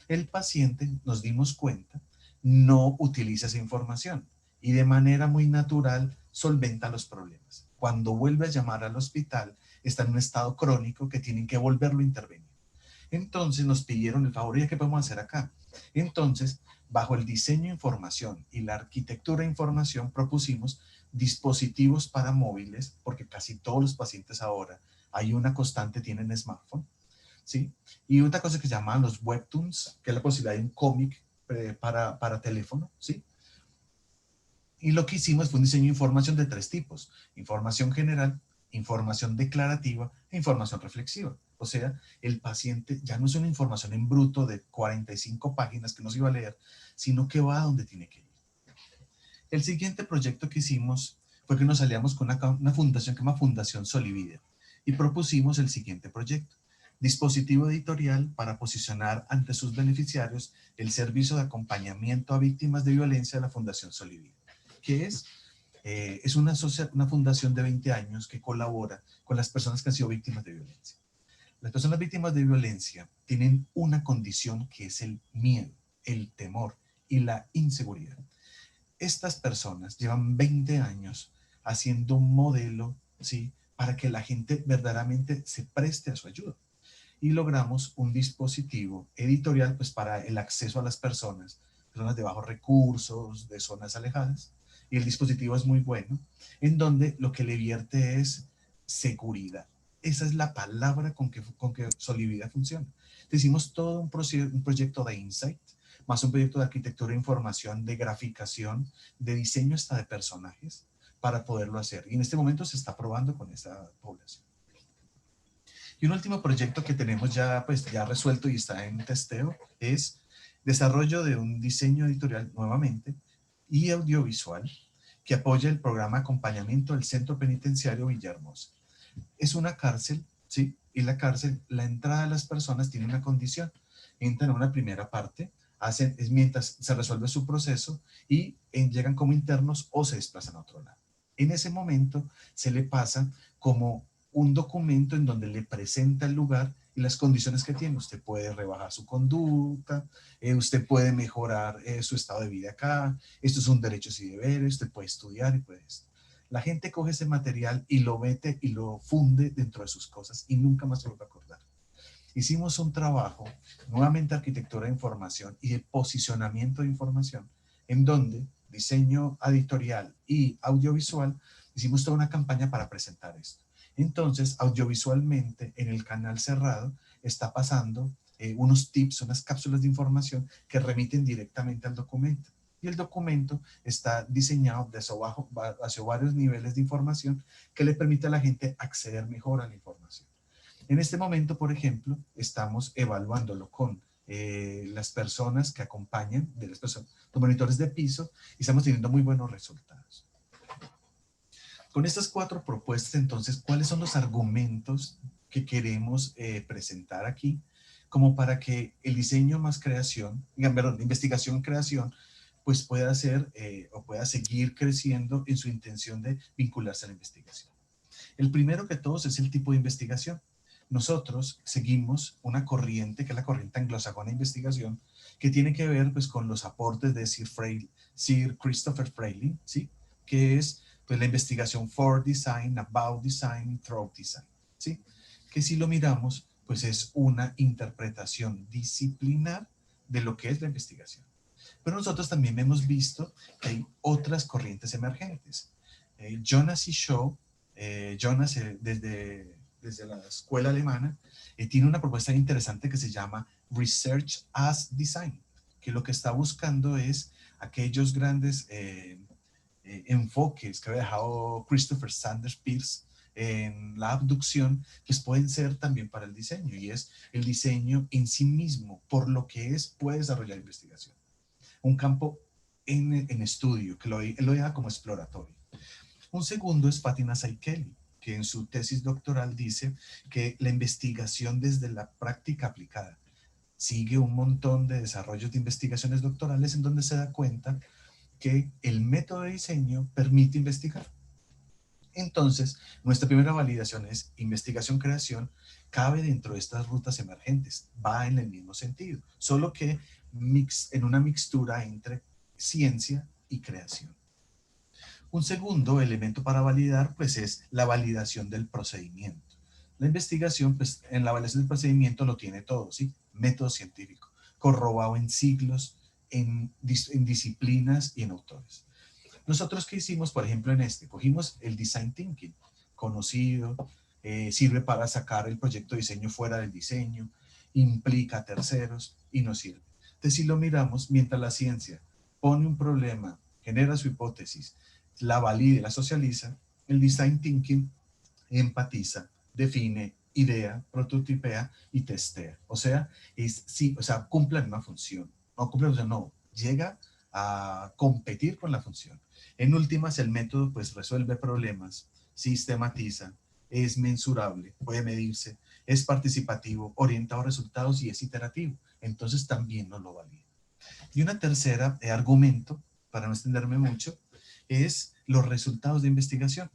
Speaker 6: El paciente, nos dimos cuenta, no utiliza esa información y de manera muy natural solventa los problemas. Cuando vuelve a llamar al hospital, está en un estado crónico que tienen que volverlo a intervenir. Entonces nos pidieron el favor, ¿y qué podemos hacer acá? Entonces, bajo el diseño de información y la arquitectura de información propusimos dispositivos para móviles, porque casi todos los pacientes ahora hay una constante, tienen smartphone, ¿sí? Y otra cosa que se llaman los webtoons, que es la posibilidad de un cómic para teléfono, ¿sí? Y lo que hicimos fue un diseño de información de 3 tipos: información general, información declarativa e información reflexiva. O sea, el paciente ya no es una información en bruto de 45 páginas que no se iba a leer, sino que va a donde tiene que ir. El siguiente proyecto que hicimos fue que nos aliamos con una fundación que se llama Fundación Solivide y propusimos el siguiente proyecto: dispositivo editorial para posicionar ante sus beneficiarios el servicio de acompañamiento a víctimas de violencia de la Fundación Solivide, que es una fundación de 20 años que colabora con las personas que han sido víctimas de violencia. Las personas víctimas de violencia tienen una condición que es el miedo, el temor y la inseguridad. Estas personas llevan 20 años haciendo un modelo, ¿sí?, para que la gente verdaderamente se preste a su ayuda. Y logramos un dispositivo editorial pues, para el acceso a las personas de bajos recursos, de zonas alejadas. Y el dispositivo es muy bueno, en donde lo que le vierte es seguridad. Esa es la palabra con que Solivide funciona. Hicimos todo un proyecto de insight, más un proyecto de arquitectura de información, de graficación, de diseño hasta de personajes, para poderlo hacer. Y en este momento se está probando con esta población. Y un último proyecto que tenemos ya resuelto y está en testeo es desarrollo de un diseño editorial nuevamente y audiovisual que apoya el programa de acompañamiento del Centro Penitenciario Villahermosa. Es una cárcel, ¿sí? Y la cárcel, la entrada de las personas tiene una condición. Entran a una primera parte, mientras se resuelve su proceso y llegan como internos o se desplazan a otro lado. En ese momento se le pasa como un documento en donde le presenta el lugar y las condiciones que tiene. Usted puede rebajar su conducta, usted puede mejorar su estado de vida acá, estos son derechos y deberes, usted puede estudiar y puede esto. La gente coge ese material y lo mete y lo funde dentro de sus cosas y nunca más se lo va a acordar. Hicimos un trabajo, nuevamente arquitectura de información y de posicionamiento de información, en donde diseño editorial y audiovisual, hicimos toda una campaña para presentar esto. Entonces, audiovisualmente, en el canal cerrado, está pasando unos tips, unas cápsulas de información que remiten directamente al documento. Y el documento está diseñado hacia varios niveles de información que le permite a la gente acceder mejor a la información. En este momento, por ejemplo, estamos evaluándolo con las personas que acompañan, los monitores de piso, y estamos teniendo muy buenos resultados. Con estas 4 propuestas, entonces, ¿cuáles son los argumentos que queremos presentar aquí? Como para que el diseño más investigación-creación, pues pueda ser o pueda seguir creciendo en su intención de vincularse a la investigación. El primero que todos es el tipo de investigación. Nosotros seguimos una corriente, que es la corriente anglosajona de investigación, que tiene que ver pues, con los aportes de Sir Christopher Frayling, ¿sí? Que es pues, la investigación for design, about design, through design, ¿sí? Que si lo miramos, pues es una interpretación disciplinar de lo que es la investigación. Pero nosotros también hemos visto que hay otras corrientes emergentes. Jonas y Shaw, Jonas desde la escuela alemana, tiene una propuesta interesante que se llama Research as Design, que lo que está buscando es aquellos grandes enfoques que había dejado Christopher Sanders Peirce en la abducción, pues pueden ser también para el diseño, y es el diseño en sí mismo, por lo que puede desarrollar investigación. Un campo en estudio, que él lo deja como exploratorio. Un segundo es Fatima Saikeli, que en su tesis doctoral dice que la investigación desde la práctica aplicada sigue un montón de desarrollos de investigaciones doctorales en donde se da cuenta que el método de diseño permite investigar. Entonces, nuestra primera validación es investigación-creación, cabe dentro de estas rutas emergentes, va en el mismo sentido, solo que en una mixtura entre ciencia y creación. Un segundo elemento para validar, pues, es la validación del procedimiento. La investigación, pues, en la validación del procedimiento lo tiene todo, ¿sí? Método científico. corrobado en siglos, en disciplinas y en autores. Nosotros, ¿qué hicimos? Por ejemplo, cogimos el Design Thinking, conocido, sirve para sacar el proyecto de diseño fuera del diseño, implica a terceros y nos sirve. Entonces, si lo miramos, mientras la ciencia pone un problema, genera su hipótesis, la valida y la socializa, el Design Thinking empatiza, define, idea, prototipea y testea. O sea, cumple la misma función. No cumple la función, no. Llega a competir con la función. En últimas, el método pues resuelve problemas, sistematiza, es mensurable, puede medirse, es participativo, orientado a resultados y es iterativo. Entonces también nos lo valida. Y una tercera argumento, para no extenderme mucho, es los resultados de investigación.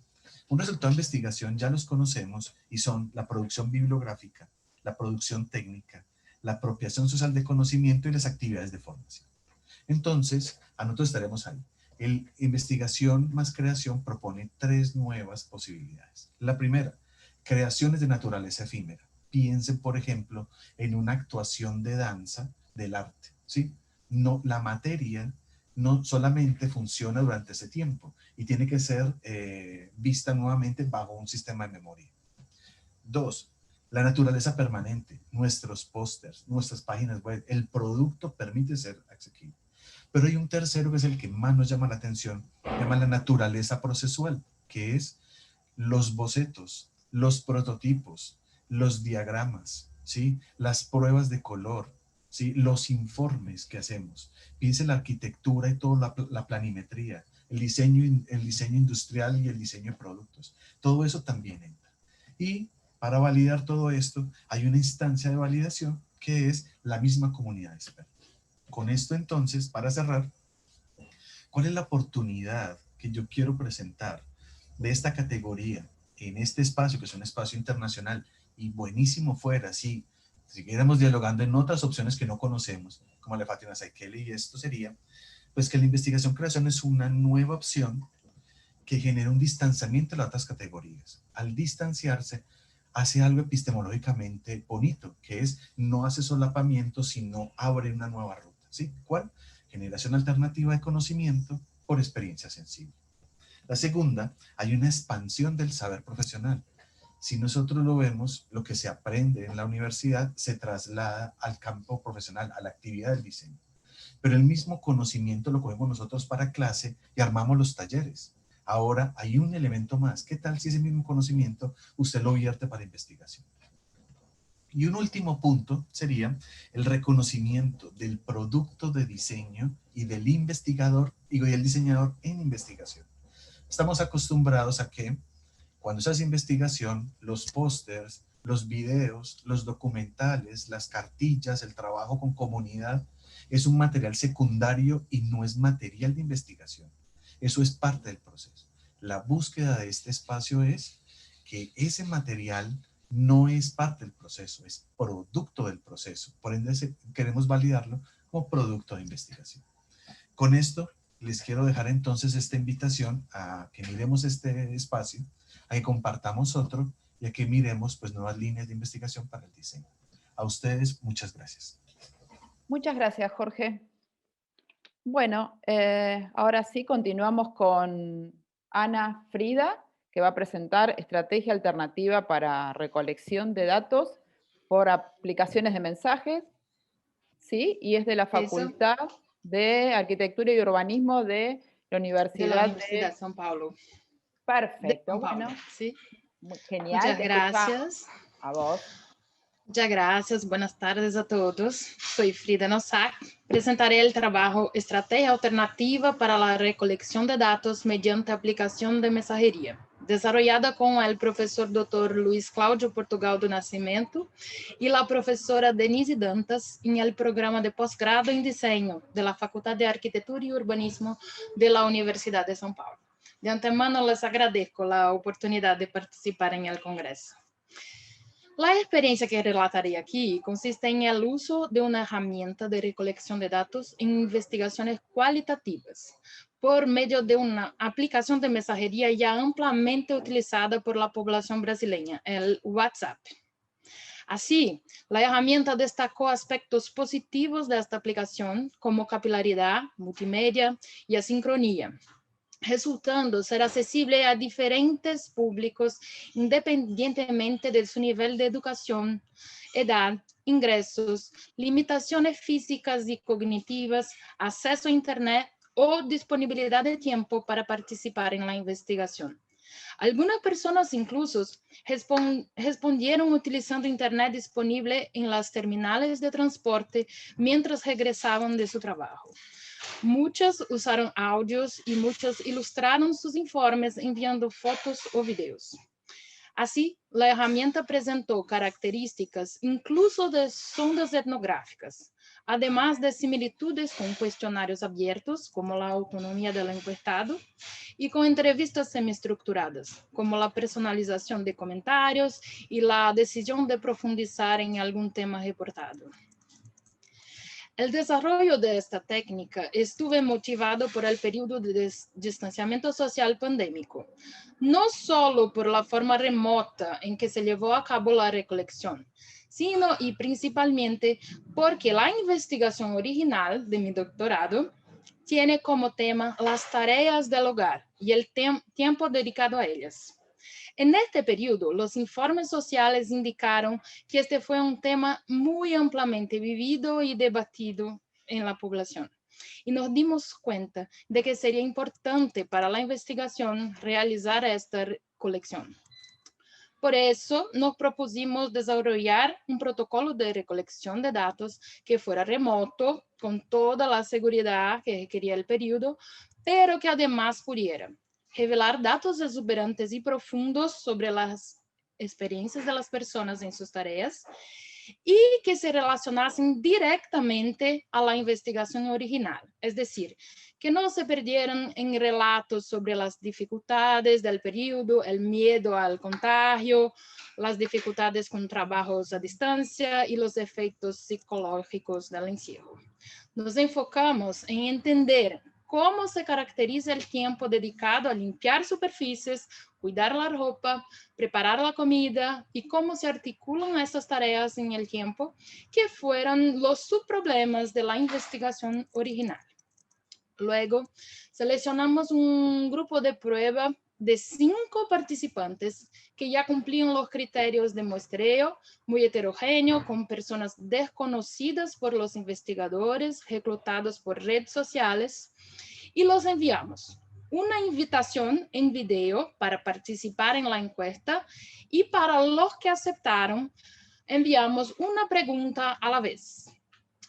Speaker 6: Un resultado de investigación ya los conocemos y son la producción bibliográfica, la producción técnica, la apropiación social de conocimiento y las actividades de formación. Entonces, a nosotros estaremos ahí. El investigación más creación propone 3 nuevas posibilidades. La primera, creaciones de naturaleza efímera. Piensen, por ejemplo, en una actuación de danza del arte, ¿sí? No, la materia no solamente funciona durante ese tiempo y tiene que ser vista nuevamente bajo un sistema de memoria. 2, la naturaleza permanente, nuestros pósters, nuestras páginas web, el producto permite ser asequible. Pero hay un tercero que es el que más nos llama la atención, llama la naturaleza procesual, que es los bocetos, los prototipos, los diagramas, ¿sí? Las pruebas de color, ¿sí? Los informes que hacemos. Piense la arquitectura y toda la planimetría, el diseño industrial y el diseño de productos. Todo eso también entra. Y para validar todo esto, hay una instancia de validación que es la misma comunidad de expertos. Con esto entonces, para cerrar, ¿cuál es la oportunidad que yo quiero presentar de esta categoría en este espacio, que es un espacio internacional y buenísimo fuera, si siguiéramos dialogando en otras opciones que no conocemos, como la Fatima Saikeli, y esto sería, pues que la investigación-creación es una nueva opción que genera un distanciamiento de las otras categorías. Al distanciarse, hace algo epistemológicamente bonito, que es no hace solapamiento, sino abre una nueva ruta. ¿Sí? ¿Cuál? Generación alternativa de conocimiento por experiencia sensible. La segunda, hay una expansión del saber profesional. Si nosotros lo vemos, lo que se aprende en la universidad se traslada al campo profesional, a la actividad del diseño. Pero el mismo conocimiento lo cogemos nosotros para clase y armamos los talleres. Ahora hay un elemento más. ¿Qué tal si ese mismo conocimiento usted lo vierte para investigación? Y un último punto sería el reconocimiento del producto de diseño y del investigador y del diseñador en investigación. Estamos acostumbrados a que cuando se hace investigación, los pósters, los videos, los documentales, las cartillas, el trabajo con comunidad, es un material secundario y no es material de investigación. Eso es parte del proceso. La búsqueda de este espacio es que ese material no es parte del proceso, es producto del proceso. Por ende, queremos validarlo como producto de investigación. Con esto, les quiero dejar entonces esta invitación a que miremos este espacio, a que compartamos otro y a que miremos pues nuevas líneas de investigación para el diseño. A ustedes, muchas gracias.
Speaker 1: Muchas gracias, Jorge. Bueno, ahora sí continuamos con Ana Frida, que va a presentar estrategia alternativa para recolección de datos por aplicaciones de mensajes, ¿sí? Y es de la Facultad de Arquitectura y Urbanismo de la Universidad
Speaker 7: de São Paulo.
Speaker 1: Perfecto,
Speaker 7: São Paulo,
Speaker 1: bueno.
Speaker 7: ¿sí?
Speaker 1: Genial.
Speaker 7: Muchas gracias.
Speaker 1: A vos.
Speaker 7: Muchas gracias, buenas tardes a todos. Soy Frida Nossac. Presentaré el trabajo Estrategia Alternativa para la Recolección de Datos mediante Aplicación de Mensajería, desarrollada con el profesor Dr. Luiz Cláudio Portugal do Nascimento y la profesora Denise Dantas en el programa de posgrado en diseño de la Facultad de Arquitectura y Urbanismo de la Universidad de São Paulo. De antemano les agradezco la oportunidad de participar en el congreso. La experiencia que relataré aquí consiste en el uso de una herramienta de recolección de datos en investigaciones cualitativas por medio de una aplicación de mensajería ya ampliamente utilizada por la población brasileña, el WhatsApp. Así, la herramienta destacó aspectos positivos de esta aplicación, como capilaridad, multimedia y asincronía, resultando ser accesible a diferentes públicos independientemente de su nivel de educación, edad, ingresos, limitaciones físicas y cognitivas, acceso a Internet o disponibilidad de tiempo para participar en la investigación. Algunas personas incluso respondieron utilizando Internet disponible en las terminales de transporte mientras regresaban de su trabajo. Muchas usaron audios y muchas ilustraron sus informes enviando fotos o videos. Así, la herramienta presentó características incluso de sondas etnográficas, además de similitudes con cuestionarios abiertos, como la autonomía del encuestado, y con entrevistas semiestructuradas, como la personalización de comentarios y la decisión de profundizar en algún tema reportado. El desarrollo de esta técnica estuvo motivado por el periodo de distanciamiento social pandémico, no solo por la forma remota en que se llevó a cabo la recolección, sino y principalmente porque la investigación original de mi doctorado tiene como tema las tareas del hogar y el tiempo dedicado a ellas. En este periodo, los informes sociales indicaron que este fue un tema muy ampliamente vivido y debatido en la población. Y nos dimos cuenta de que sería importante para la investigación realizar esta colección. Por eso, nos propusimos desarrollar un protocolo de recolección de datos que fuera remoto, con toda la seguridad que requería el periodo, pero que además pudiera revelar datos exuberantes y profundos sobre las experiencias de las personas en sus tareas y que se relacionasen directamente a la investigación original, es decir, que no se perdieran en relatos sobre las dificultades del periodo, el miedo al contagio, las dificultades con trabajos a distancia y los efectos psicológicos del encierro. Nos enfocamos en entender cómo se caracteriza el tiempo dedicado a limpiar superficies, cuidar la ropa, preparar la comida y cómo se articulan estas tareas en el tiempo, que fueron los subproblemas de la investigación original. Luego, seleccionamos un grupo de prueba de 5 participantes que ya cumplían los criterios de muestreo, muy heterogéneo, con personas desconocidas por los investigadores, reclutados por redes sociales, y los enviamos una invitación en video para participar en la encuesta, y para los que aceptaron, enviamos una pregunta a la vez,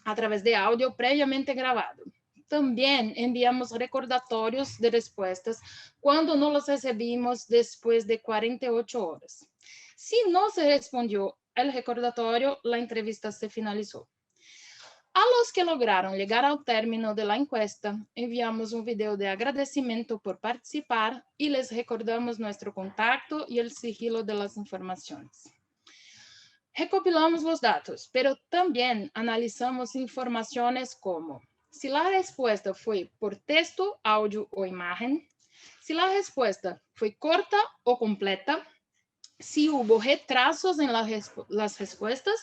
Speaker 7: a través de audio previamente grabado. También enviamos recordatorios de respuestas cuando no los recibimos después de 48 horas. Si no se respondió el recordatorio, la entrevista se finalizó. A los que lograron llegar al término de la encuesta, enviamos un video de agradecimiento por participar y les recordamos nuestro contacto y el sigilo de las informaciones. Recopilamos los datos, pero también analizamos informaciones como si la respuesta fue por texto, audio o imagen, si la respuesta fue corta o completa, si hubo retrasos en las respuestas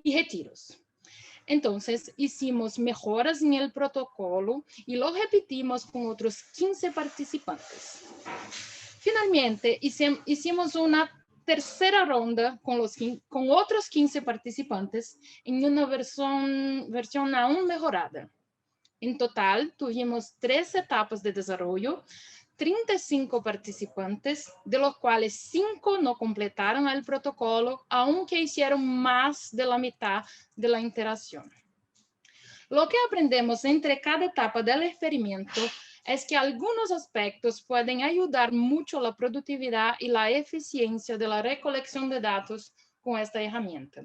Speaker 7: y retiros. Entonces, hicimos mejoras en el protocolo y lo repetimos con otros 15 participantes. Finalmente, hicimos una tercera ronda con otros 15 participantes en una versión aún mejorada. En total, tuvimos 3 etapas de desarrollo, 35 participantes, de los cuales 5 no completaron el protocolo, aunque hicieron más de la mitad de la interacción. Lo que aprendemos entre cada etapa del experimento es que algunos aspectos pueden ayudar mucho a la productividad y la eficiencia de la recolección de datos con esta herramienta.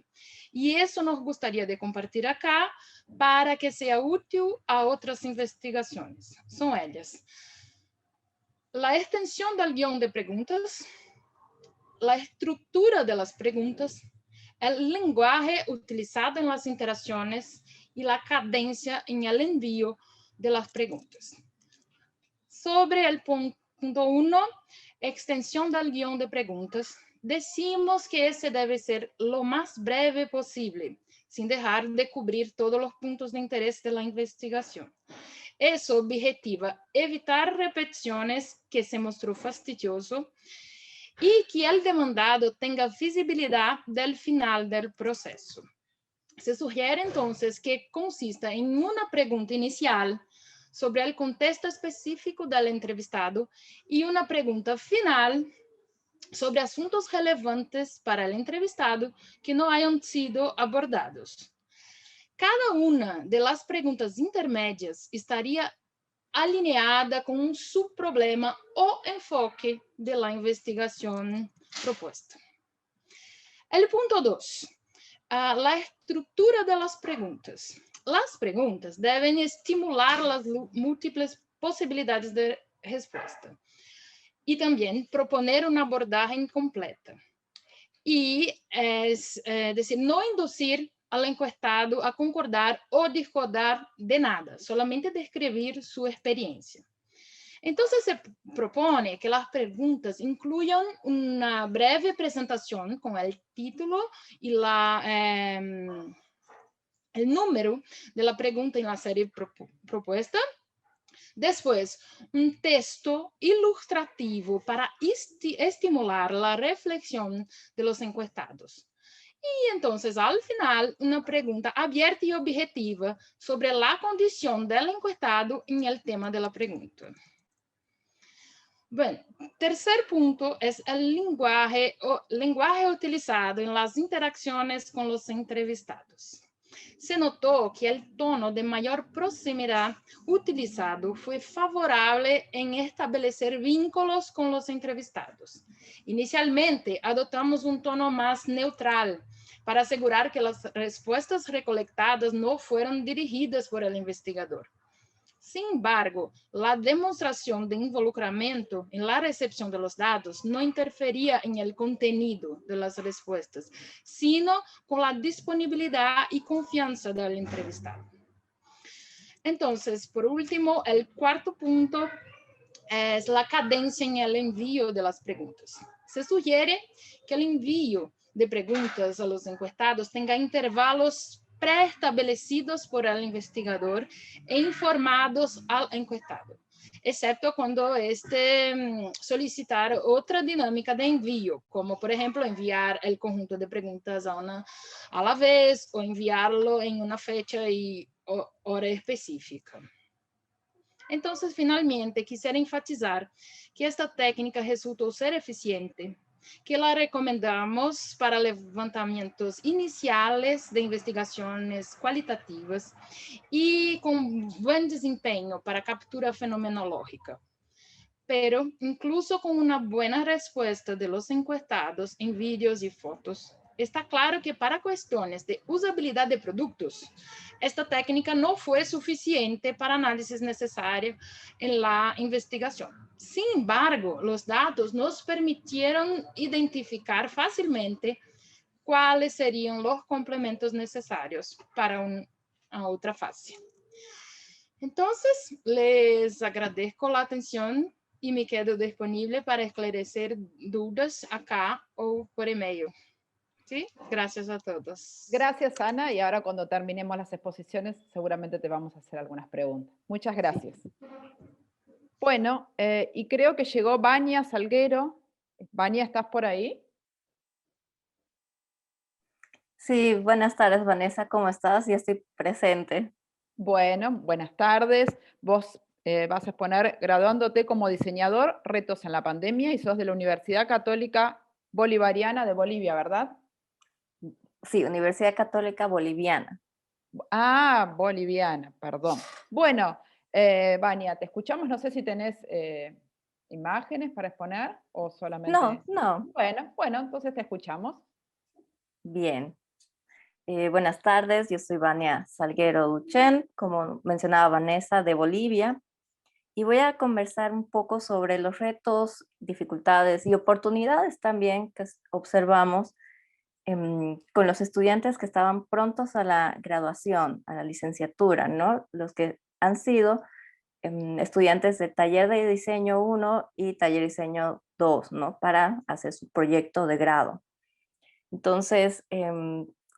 Speaker 7: Y eso nos gustaría de compartir acá para que sea útil a otras investigaciones. Son ellas: la extensión del guión de preguntas, la estructura de las preguntas, el lenguaje utilizado en las interacciones y la cadencia en el envío de las preguntas. Sobre el punto 1, extensión del guión de preguntas, decimos que ese debe ser lo más breve posible, sin dejar de cubrir todos los puntos de interés de la investigación. Eso objetiva evitar repeticiones que se mostró fastidioso y que el demandado tenga visibilidad del final del proceso. Se sugiere entonces que consista en una pregunta inicial sobre el contexto específico del entrevistado y una pregunta final sobre asuntos relevantes para el entrevistado que no hayan sido abordados. Cada una de las preguntas intermedias estaría alineada con un subproblema o enfoque de la investigación propuesta. El punto 2. La estructura de las preguntas. Las preguntas deben estimular las múltiples posibilidades de respuesta y también proponer una abordaje incompleta. Y es decir, no inducir al encuestado a concordar o discordar de nada, solamente describir su experiencia. Entonces se propone que las preguntas incluyan una breve presentación con el título y el número de la pregunta en la serie propuesta. Después, un texto ilustrativo para estimular la reflexión de los encuestados. Y entonces, al final, una pregunta abierta y objetiva sobre la condición del encuestado en el tema de la pregunta. Bueno, tercer punto es el lenguaje utilizado en las interacciones con los entrevistados. Se notó que el tono de mayor proximidad utilizado fue favorable en establecer vínculos con los entrevistados. Inicialmente, adoptamos un tono más neutral para asegurar que las respuestas recolectadas no fueron dirigidas por el investigador. Sin embargo, la demostración de involucramiento en la recepción de los datos no interfería en el contenido de las respuestas, sino con la disponibilidad y confianza del entrevistado. Entonces, por último, el cuarto punto es la cadencia en el envío de las preguntas. Se sugiere que el envío de preguntas a los encuestados tenga intervalos preestablecidos por el investigador e informados al encuestado, excepto cuando solicitar otra dinámica de envío, como por ejemplo enviar el conjunto de preguntas a la vez o enviarlo en una fecha y hora específica. Entonces, finalmente, quisiera enfatizar que esta técnica resultó ser eficiente, que la recomendamos para levantamientos iniciales de investigaciones cualitativas y con buen desempeño para captura fenomenológica. Pero incluso con una buena respuesta de los encuestados en vídeos y fotos, está claro que para cuestiones de usabilidad de productos, esta técnica no fue suficiente para análisis necesario en la investigación. Sin embargo, los datos nos permitieron identificar fácilmente cuáles serían los complementos necesarios para una otra fase. Entonces, les agradezco la atención y me quedo disponible para esclarecer dudas acá o por email. ¿Sí? Gracias a todos.
Speaker 1: Gracias, Ana, y ahora cuando terminemos las exposiciones seguramente te vamos a hacer algunas preguntas. Muchas gracias. Bueno, y creo que llegó Vania Salguero. Vania, ¿estás por ahí?
Speaker 8: Sí, buenas tardes, Vanessa, ¿cómo estás? Ya estoy presente.
Speaker 1: Bueno, buenas tardes. Vos vas a exponer graduándote como diseñador, retos en la pandemia, y sos de la Universidad Católica Bolivariana de Bolivia, ¿verdad?
Speaker 8: Sí, Universidad Católica Boliviana.
Speaker 1: Ah, boliviana, perdón. Bueno, Vania, te escuchamos. No sé si tenés imágenes para exponer o solamente...
Speaker 8: No.
Speaker 1: Bueno, entonces te escuchamos.
Speaker 8: Bien. Buenas tardes, yo soy Vania Salguero Duchen, como mencionaba Vanessa, de Bolivia, y voy a conversar un poco sobre los retos, dificultades y oportunidades también que observamos con los estudiantes que estaban prontos a la graduación, a la licenciatura, ¿no? Los que han sido estudiantes de taller de diseño 1 y taller de diseño 2, ¿no? Para hacer su proyecto de grado. Entonces,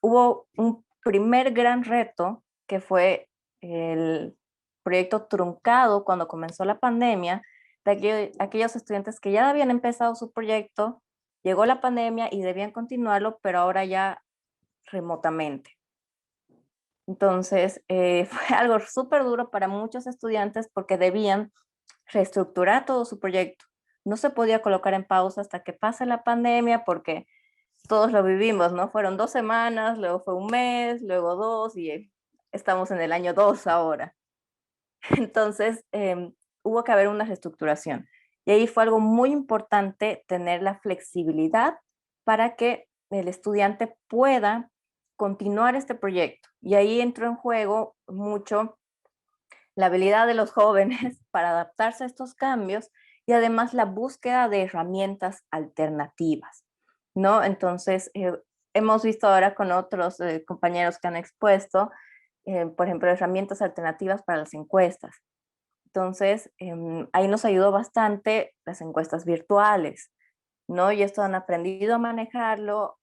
Speaker 8: hubo un primer gran reto que fue el proyecto truncado cuando comenzó la pandemia, de aquellos estudiantes que ya habían empezado su proyecto, llegó la pandemia y debían continuarlo, pero ahora ya remotamente. Entonces, fue algo súper duro para muchos estudiantes porque debían reestructurar todo su proyecto. No se podía colocar en pausa hasta que pase la pandemia porque todos lo vivimos, ¿no? Fueron 2 semanas, luego fue un mes, luego 2 y estamos en el año 2 ahora. Entonces, hubo que haber una reestructuración. Y ahí fue algo muy importante tener la flexibilidad para que el estudiante pueda continuar este proyecto. Y ahí entró en juego mucho la habilidad de los jóvenes para adaptarse a estos cambios y además la búsqueda de herramientas alternativas, ¿no? Entonces, hemos visto ahora con otros compañeros que han expuesto, por ejemplo, herramientas alternativas para las encuestas. Entonces, ahí nos ayudó bastante las encuestas virtuales, ¿no? Y esto han aprendido a manejarlo,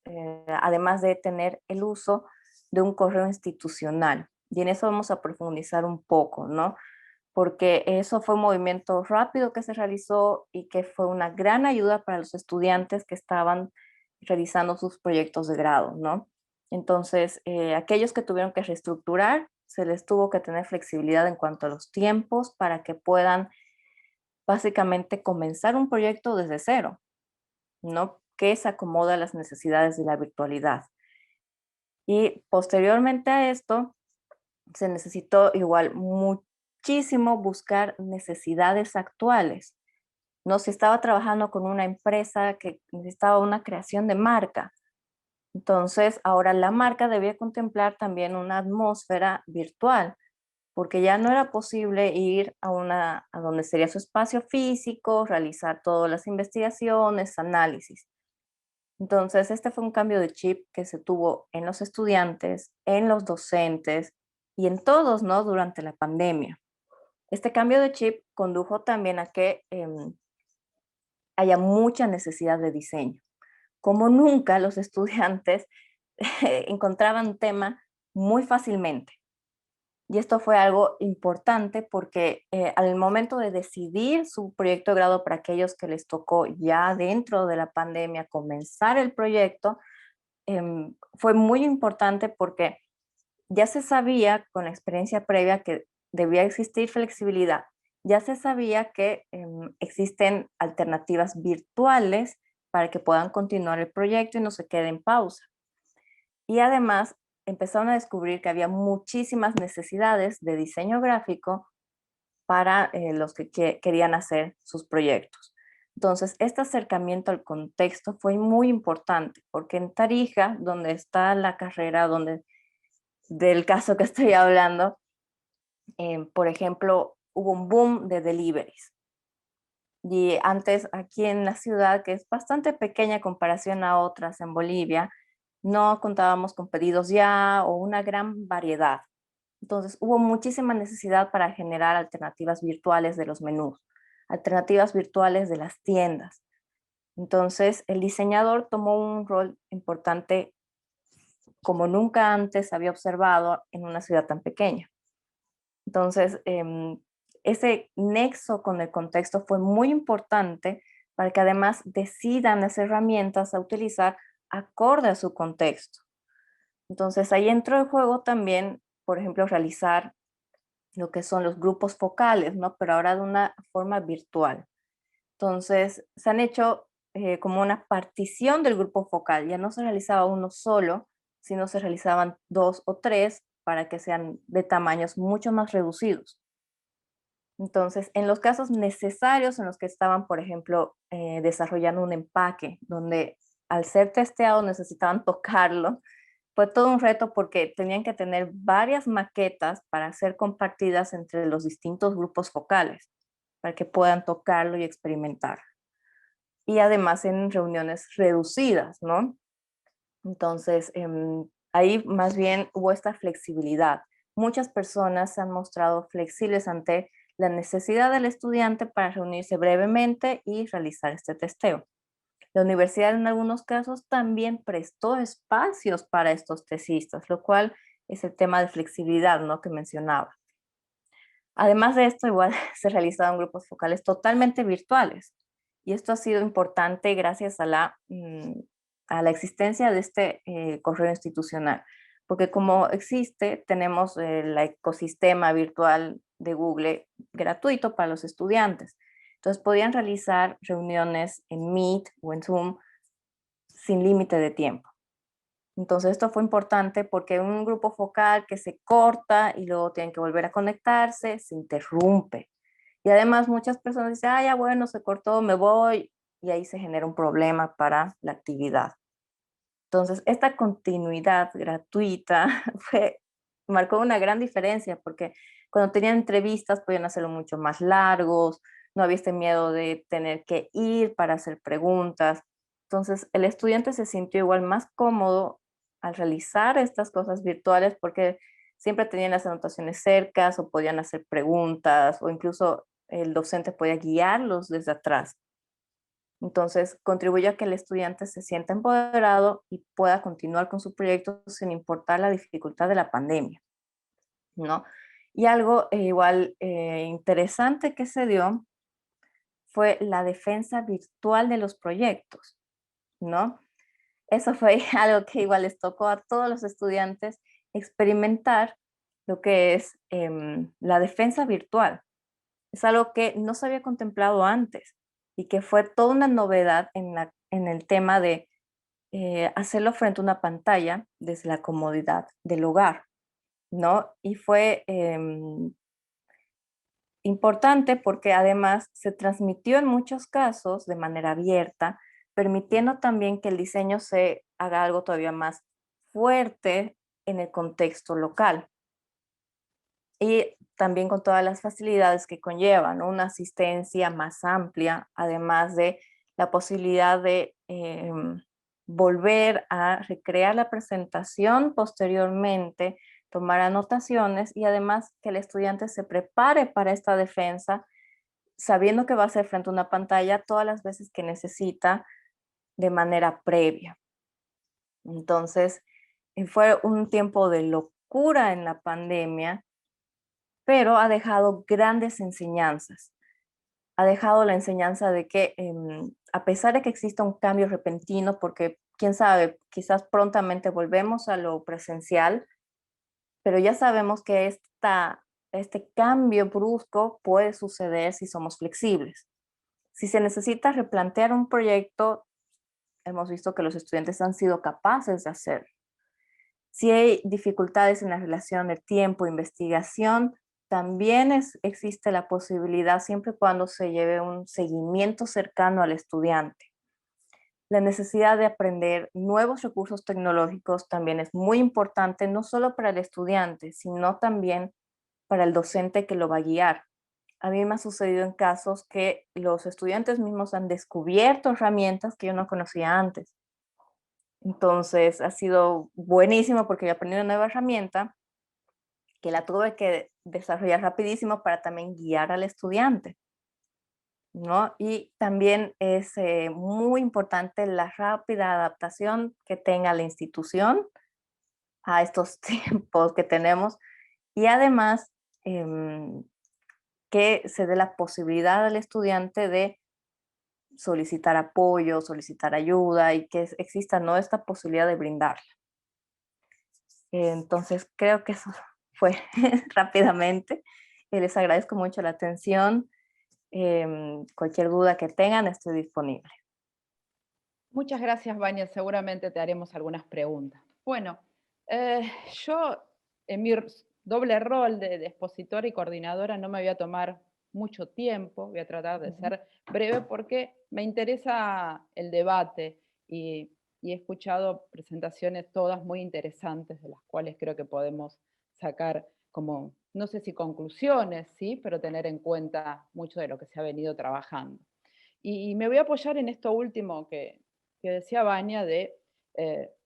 Speaker 8: además de tener el uso de un correo institucional. Y en eso vamos a profundizar un poco, ¿no? Porque eso fue un movimiento rápido que se realizó y que fue una gran ayuda para los estudiantes que estaban realizando sus proyectos de grado, ¿no? Entonces, aquellos que tuvieron que reestructurar, se les tuvo que tener flexibilidad en cuanto a los tiempos para que puedan básicamente comenzar un proyecto desde cero, ¿no? Que se acomoda a las necesidades de la virtualidad. Y posteriormente a esto, se necesitó igual muchísimo buscar necesidades actuales. No, si estaba trabajando con una empresa que necesitaba una creación de marca, entonces ahora la marca debía contemplar también una atmósfera virtual, porque ya no era posible ir a donde sería su espacio físico, realizar todas las investigaciones, análisis. Entonces, este fue un cambio de chip que se tuvo en los estudiantes, en los docentes y en todos, ¿no? Durante la pandemia. Este cambio de chip condujo también a que haya mucha necesidad de diseño. Como nunca los estudiantes encontraban tema muy fácilmente. Y esto fue algo importante porque al momento de decidir su proyecto de grado para aquellos que les tocó ya dentro de la pandemia comenzar el proyecto, fue muy importante porque ya se sabía con la experiencia previa que debía existir flexibilidad. Ya se sabía que existen alternativas virtuales para que puedan continuar el proyecto y no se quede en pausa. Y además empezaron a descubrir que había muchísimas necesidades de diseño gráfico para los que querían hacer sus proyectos. Entonces, este acercamiento al contexto fue muy importante, porque en Tarija, donde está la carrera, del caso que estoy hablando, por ejemplo, hubo un boom de deliveries. Y antes, aquí en la ciudad, que es bastante pequeña en comparación a otras en Bolivia, no contábamos con pedidos ya o una gran variedad. Entonces, hubo muchísima necesidad para generar alternativas virtuales de los menús, alternativas virtuales de las tiendas. Entonces, el diseñador tomó un rol importante como nunca antes había observado en una ciudad tan pequeña. Entonces, ese nexo con el contexto fue muy importante para que además decidan las herramientas a utilizar acorde a su contexto. Entonces, ahí entró en juego también, por ejemplo, realizar lo que son los grupos focales, ¿no? Pero ahora de una forma virtual. Entonces, se han hecho como una partición del grupo focal. Ya no se realizaba uno solo, sino se realizaban 2 o 3 para que sean de tamaños mucho más reducidos. Entonces, en los casos necesarios en los que estaban, por ejemplo, desarrollando un empaque, donde al ser testeado necesitaban tocarlo, fue todo un reto porque tenían que tener varias maquetas para ser compartidas entre los distintos grupos focales, para que puedan tocarlo y experimentar. Y además en reuniones reducidas, ¿no? Entonces, ahí más bien hubo esta flexibilidad. Muchas personas se han mostrado flexibles ante la necesidad del estudiante para reunirse brevemente y realizar este testeo. La universidad en algunos casos también prestó espacios para estos tesistas, lo cual es el tema de flexibilidad, ¿no?, que mencionaba. Además de esto, igual se realizaban grupos focales totalmente virtuales. Y esto ha sido importante gracias a la existencia de este correo institucional. Porque como existe, tenemos el ecosistema virtual de Google gratuito para los estudiantes. Entonces podían realizar reuniones en Meet o en Zoom sin límite de tiempo. Entonces esto fue importante porque un grupo focal que se corta y luego tienen que volver a conectarse, se interrumpe. Y además muchas personas dicen, ah, ya bueno, se cortó, me voy, y ahí se genera un problema para la actividad. Entonces esta continuidad gratuita marcó una gran diferencia porque cuando tenían entrevistas podían hacerlo mucho más largos, no había este miedo de tener que ir para hacer preguntas. Entonces el estudiante se sintió igual más cómodo al realizar estas cosas virtuales porque siempre tenían las anotaciones cercas o podían hacer preguntas o incluso el docente podía guiarlos desde atrás. Entonces contribuye a que el estudiante se sienta empoderado y pueda continuar con su proyecto sin importar la dificultad de la pandemia, ¿no? Y algo igual interesante que se dio fue la defensa virtual de los proyectos, ¿no? Eso fue algo que igual les tocó a todos los estudiantes experimentar lo que es la defensa virtual. Es algo que no se había contemplado antes y que fue toda una novedad en el tema de hacerlo frente a una pantalla desde la comodidad del hogar, ¿no? Y fue importante porque además se transmitió en muchos casos de manera abierta, permitiendo también que el diseño se haga algo todavía más fuerte en el contexto local. Y también con todas las facilidades que conllevan, ¿no? Una asistencia más amplia, además de la posibilidad de volver a recrear la presentación posteriormente, tomar anotaciones y además que el estudiante se prepare para esta defensa, sabiendo que va a ser frente a una pantalla todas las veces que necesita de manera previa. Entonces, fue un tiempo de locura en la pandemia, pero ha dejado grandes enseñanzas. Ha dejado la enseñanza de que a pesar de que exista un cambio repentino, porque quién sabe, quizás prontamente volvemos a lo presencial, pero ya sabemos que este cambio brusco puede suceder si somos flexibles. Si se necesita replantear un proyecto, hemos visto que los estudiantes han sido capaces de hacerlo. Si hay dificultades en la relación de tiempo e investigación, también existe la posibilidad siempre y cuando se lleve un seguimiento cercano al estudiante. La necesidad de aprender nuevos recursos tecnológicos también es muy importante, no solo para el estudiante, sino también para el docente que lo va a guiar. A mí me ha sucedido en casos que los estudiantes mismos han descubierto herramientas que yo no conocía antes. Entonces ha sido buenísimo porque yo aprendí una nueva herramienta que la tuve que desarrollar rapidísimo para también guiar al estudiante, ¿no? Y también es muy importante la rápida adaptación que tenga la institución a estos tiempos que tenemos y además que se dé la posibilidad al estudiante de solicitar apoyo, solicitar ayuda y que exista, ¿no?, esta posibilidad de brindarla. Entonces creo que eso fue rápidamente. Les agradezco mucho la atención. Cualquier duda que tengan, estoy disponible.
Speaker 1: Muchas gracias, Vania. Seguramente te haremos algunas preguntas. Bueno, yo en mi doble rol de expositora y coordinadora no me voy a tomar mucho tiempo, voy a tratar de ser breve porque me interesa el debate y he escuchado presentaciones todas muy interesantes de las cuales creo que podemos sacar como, no sé si conclusiones, ¿sí?, pero tener en cuenta mucho de lo que se ha venido trabajando. Y me voy a apoyar en esto último que decía Vania de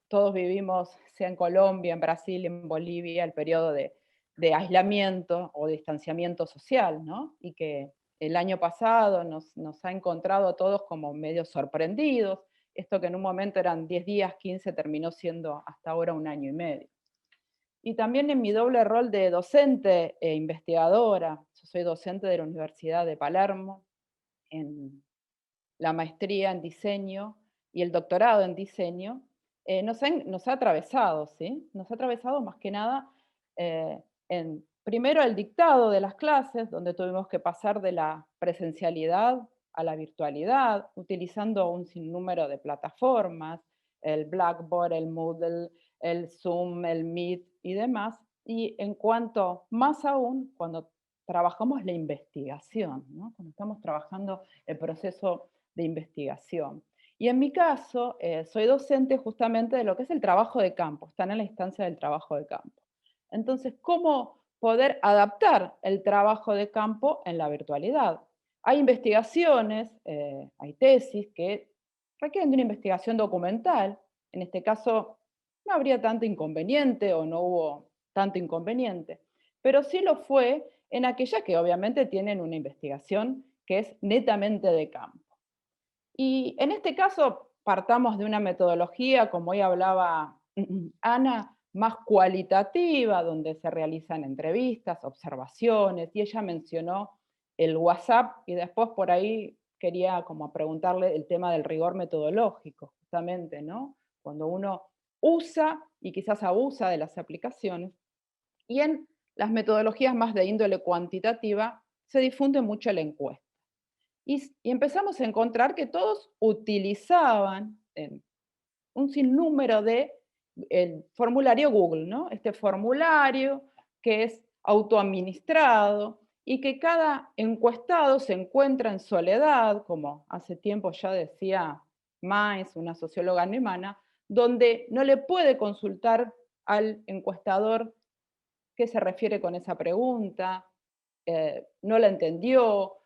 Speaker 1: todos vivimos, sea en Colombia, en Brasil, en Bolivia, el periodo de de aislamiento o distanciamiento social, ¿no? Y que el año pasado nos ha encontrado a todos como medio sorprendidos. Esto que en un momento eran 10 días, 15, terminó siendo hasta ahora 1 año y medio. Y también en mi doble rol de docente e investigadora, yo soy docente de la Universidad de Palermo, en la maestría en diseño y el doctorado en diseño, nos ha atravesado, ¿sí? Nos ha atravesado más que nada primero el dictado de las clases, donde tuvimos que pasar de la presencialidad a la virtualidad, utilizando un sinnúmero de plataformas, el Blackboard, el Moodle, el Zoom, el Meet y demás. Y en cuanto, más aún, cuando trabajamos la investigación, ¿no? Cuando estamos trabajando el proceso de investigación. Y en mi caso, soy docente justamente de lo que es el trabajo de campo, están en la instancia del trabajo de campo. Entonces, ¿cómo poder adaptar el trabajo de campo en la virtualidad? Hay investigaciones, hay tesis que requieren de una investigación documental. En este caso, no habría tanto inconveniente o no hubo tanto inconveniente, pero sí lo fue en aquellas que obviamente tienen una investigación que es netamente de campo. Y en este caso partamos de una metodología, como hoy hablaba Ana, más cualitativa, donde se realizan entrevistas, observaciones, y ella mencionó el WhatsApp, y después por ahí quería como preguntarle el tema del rigor metodológico, justamente, ¿no? Cuando uno usa y quizás abusa de las aplicaciones, y en las metodologías más de índole cuantitativa se difunde mucho la encuesta. Y empezamos a encontrar que todos utilizaban un sinnúmero de el formulario Google, ¿no? Este formulario que es autoadministrado y que cada encuestado se encuentra en soledad, como hace tiempo ya decía Mais, una socióloga alemana, donde no le puede consultar al encuestador qué se refiere con esa pregunta, no la entendió,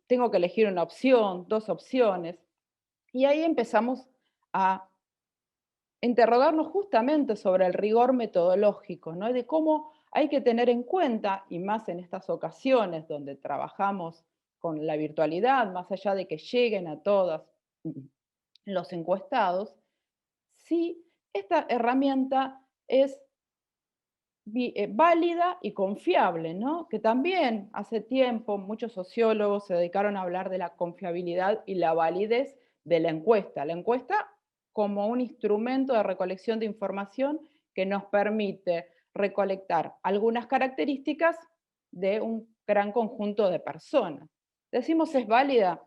Speaker 1: tengo que elegir una opción, 2 opciones. Y ahí empezamos a interrogarnos justamente sobre el rigor metodológico, ¿no? De cómo hay que tener en cuenta, y más en estas ocasiones donde trabajamos con la virtualidad, más allá de que lleguen a todos los encuestados, si esta herramienta es válida y confiable, ¿no? Que también hace tiempo muchos sociólogos se dedicaron a hablar de la confiabilidad y la validez de la encuesta. La encuesta como un instrumento de recolección de información que nos permite recolectar algunas características de un gran conjunto de personas. Decimos, ¿es válida,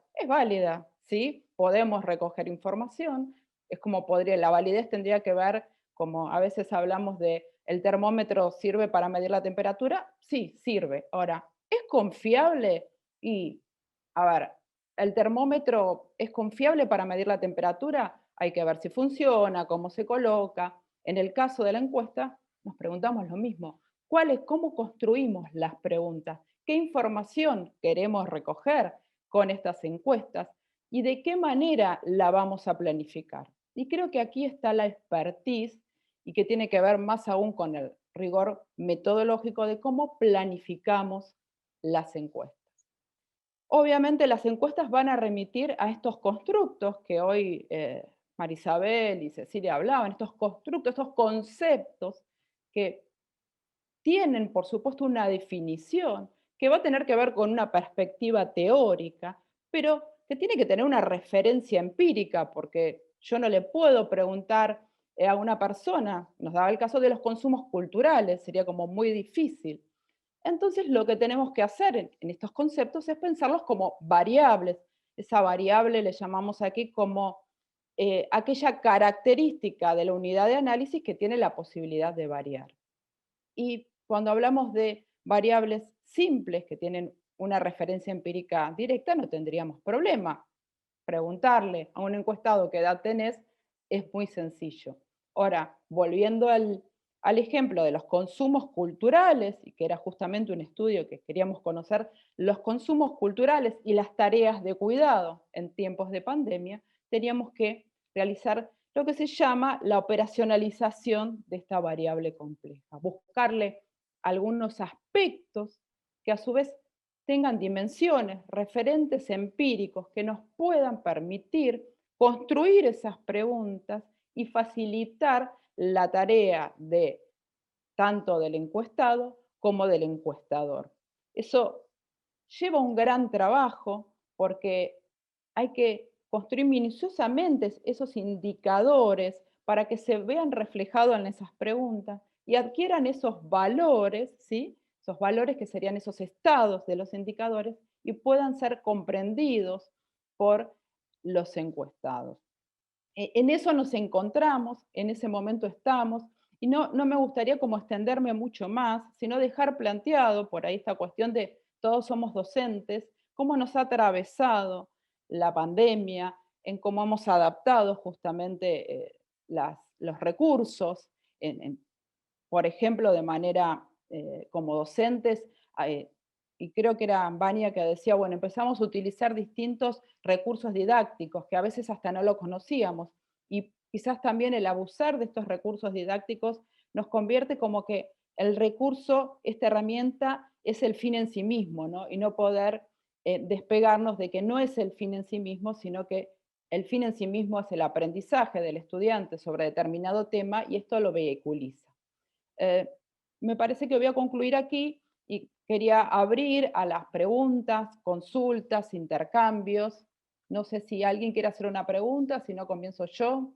Speaker 1: ¿sí? Podemos recoger información, es como la validez tendría que ver, como a veces hablamos de ¿el termómetro sirve para medir la temperatura? Sí, sirve. Ahora, ¿es confiable? Y, a ver, ¿el termómetro es confiable para medir la temperatura? Hay que ver si funciona, cómo se coloca. En el caso de la encuesta, nos preguntamos lo mismo. ¿Cómo construimos las preguntas? ¿Qué información queremos recoger con estas encuestas? ¿Y de qué manera la vamos a planificar? Y creo que aquí está la expertise y que tiene que ver más aún con el rigor metodológico de cómo planificamos las encuestas. Obviamente las encuestas van a remitir a estos constructos que hoy Marisabel y Cecilia hablaban, estos constructos, estos conceptos que tienen, por supuesto, una definición que va a tener que ver con una perspectiva teórica, pero que tiene que tener una referencia empírica, porque yo no le puedo preguntar a una persona, nos daba el caso de los consumos culturales, sería como muy difícil. Entonces lo que tenemos que hacer en estos conceptos es pensarlos como variables. Esa variable le llamamos aquí como aquella característica de la unidad de análisis que tiene la posibilidad de variar. Y cuando hablamos de variables simples que tienen una referencia empírica directa, no tendríamos problema. Preguntarle a un encuestado qué edad tenés es muy sencillo. Ahora, volviendo al ejemplo de los consumos culturales, y que era justamente un estudio que queríamos conocer, los consumos culturales y las tareas de cuidado en tiempos de pandemia, teníamos que realizar lo que se llama la operacionalización de esta variable compleja, buscarle algunos aspectos que a su vez tengan dimensiones, referentes empíricos que nos puedan permitir construir esas preguntas y facilitar la tarea de tanto del encuestado como del encuestador. Eso lleva un gran trabajo porque hay que construir minuciosamente esos indicadores para que se vean reflejados en esas preguntas y adquieran esos valores, ¿sí? Esos valores que serían esos estados de los indicadores y puedan ser comprendidos por los encuestados. En eso nos encontramos, en ese momento estamos, y no me gustaría como extenderme mucho más, sino dejar planteado por ahí esta cuestión de todos somos docentes, cómo nos ha atravesado la pandemia, en cómo hemos adaptado justamente los recursos, por ejemplo, de manera como docentes, y creo que era Vania que decía, bueno, empezamos a utilizar distintos recursos didácticos que a veces hasta no lo conocíamos, y quizás también el abusar de estos recursos didácticos nos convierte como que el recurso, esta herramienta, es el fin en sí mismo, ¿no? Y no poder despegarnos de que no es el fin en sí mismo, sino que el fin en sí mismo es el aprendizaje del estudiante sobre determinado tema y esto lo vehiculiza. Me parece que voy a concluir aquí y quería abrir a las preguntas, consultas, intercambios. No sé si alguien quiere hacer una pregunta, si no comienzo yo.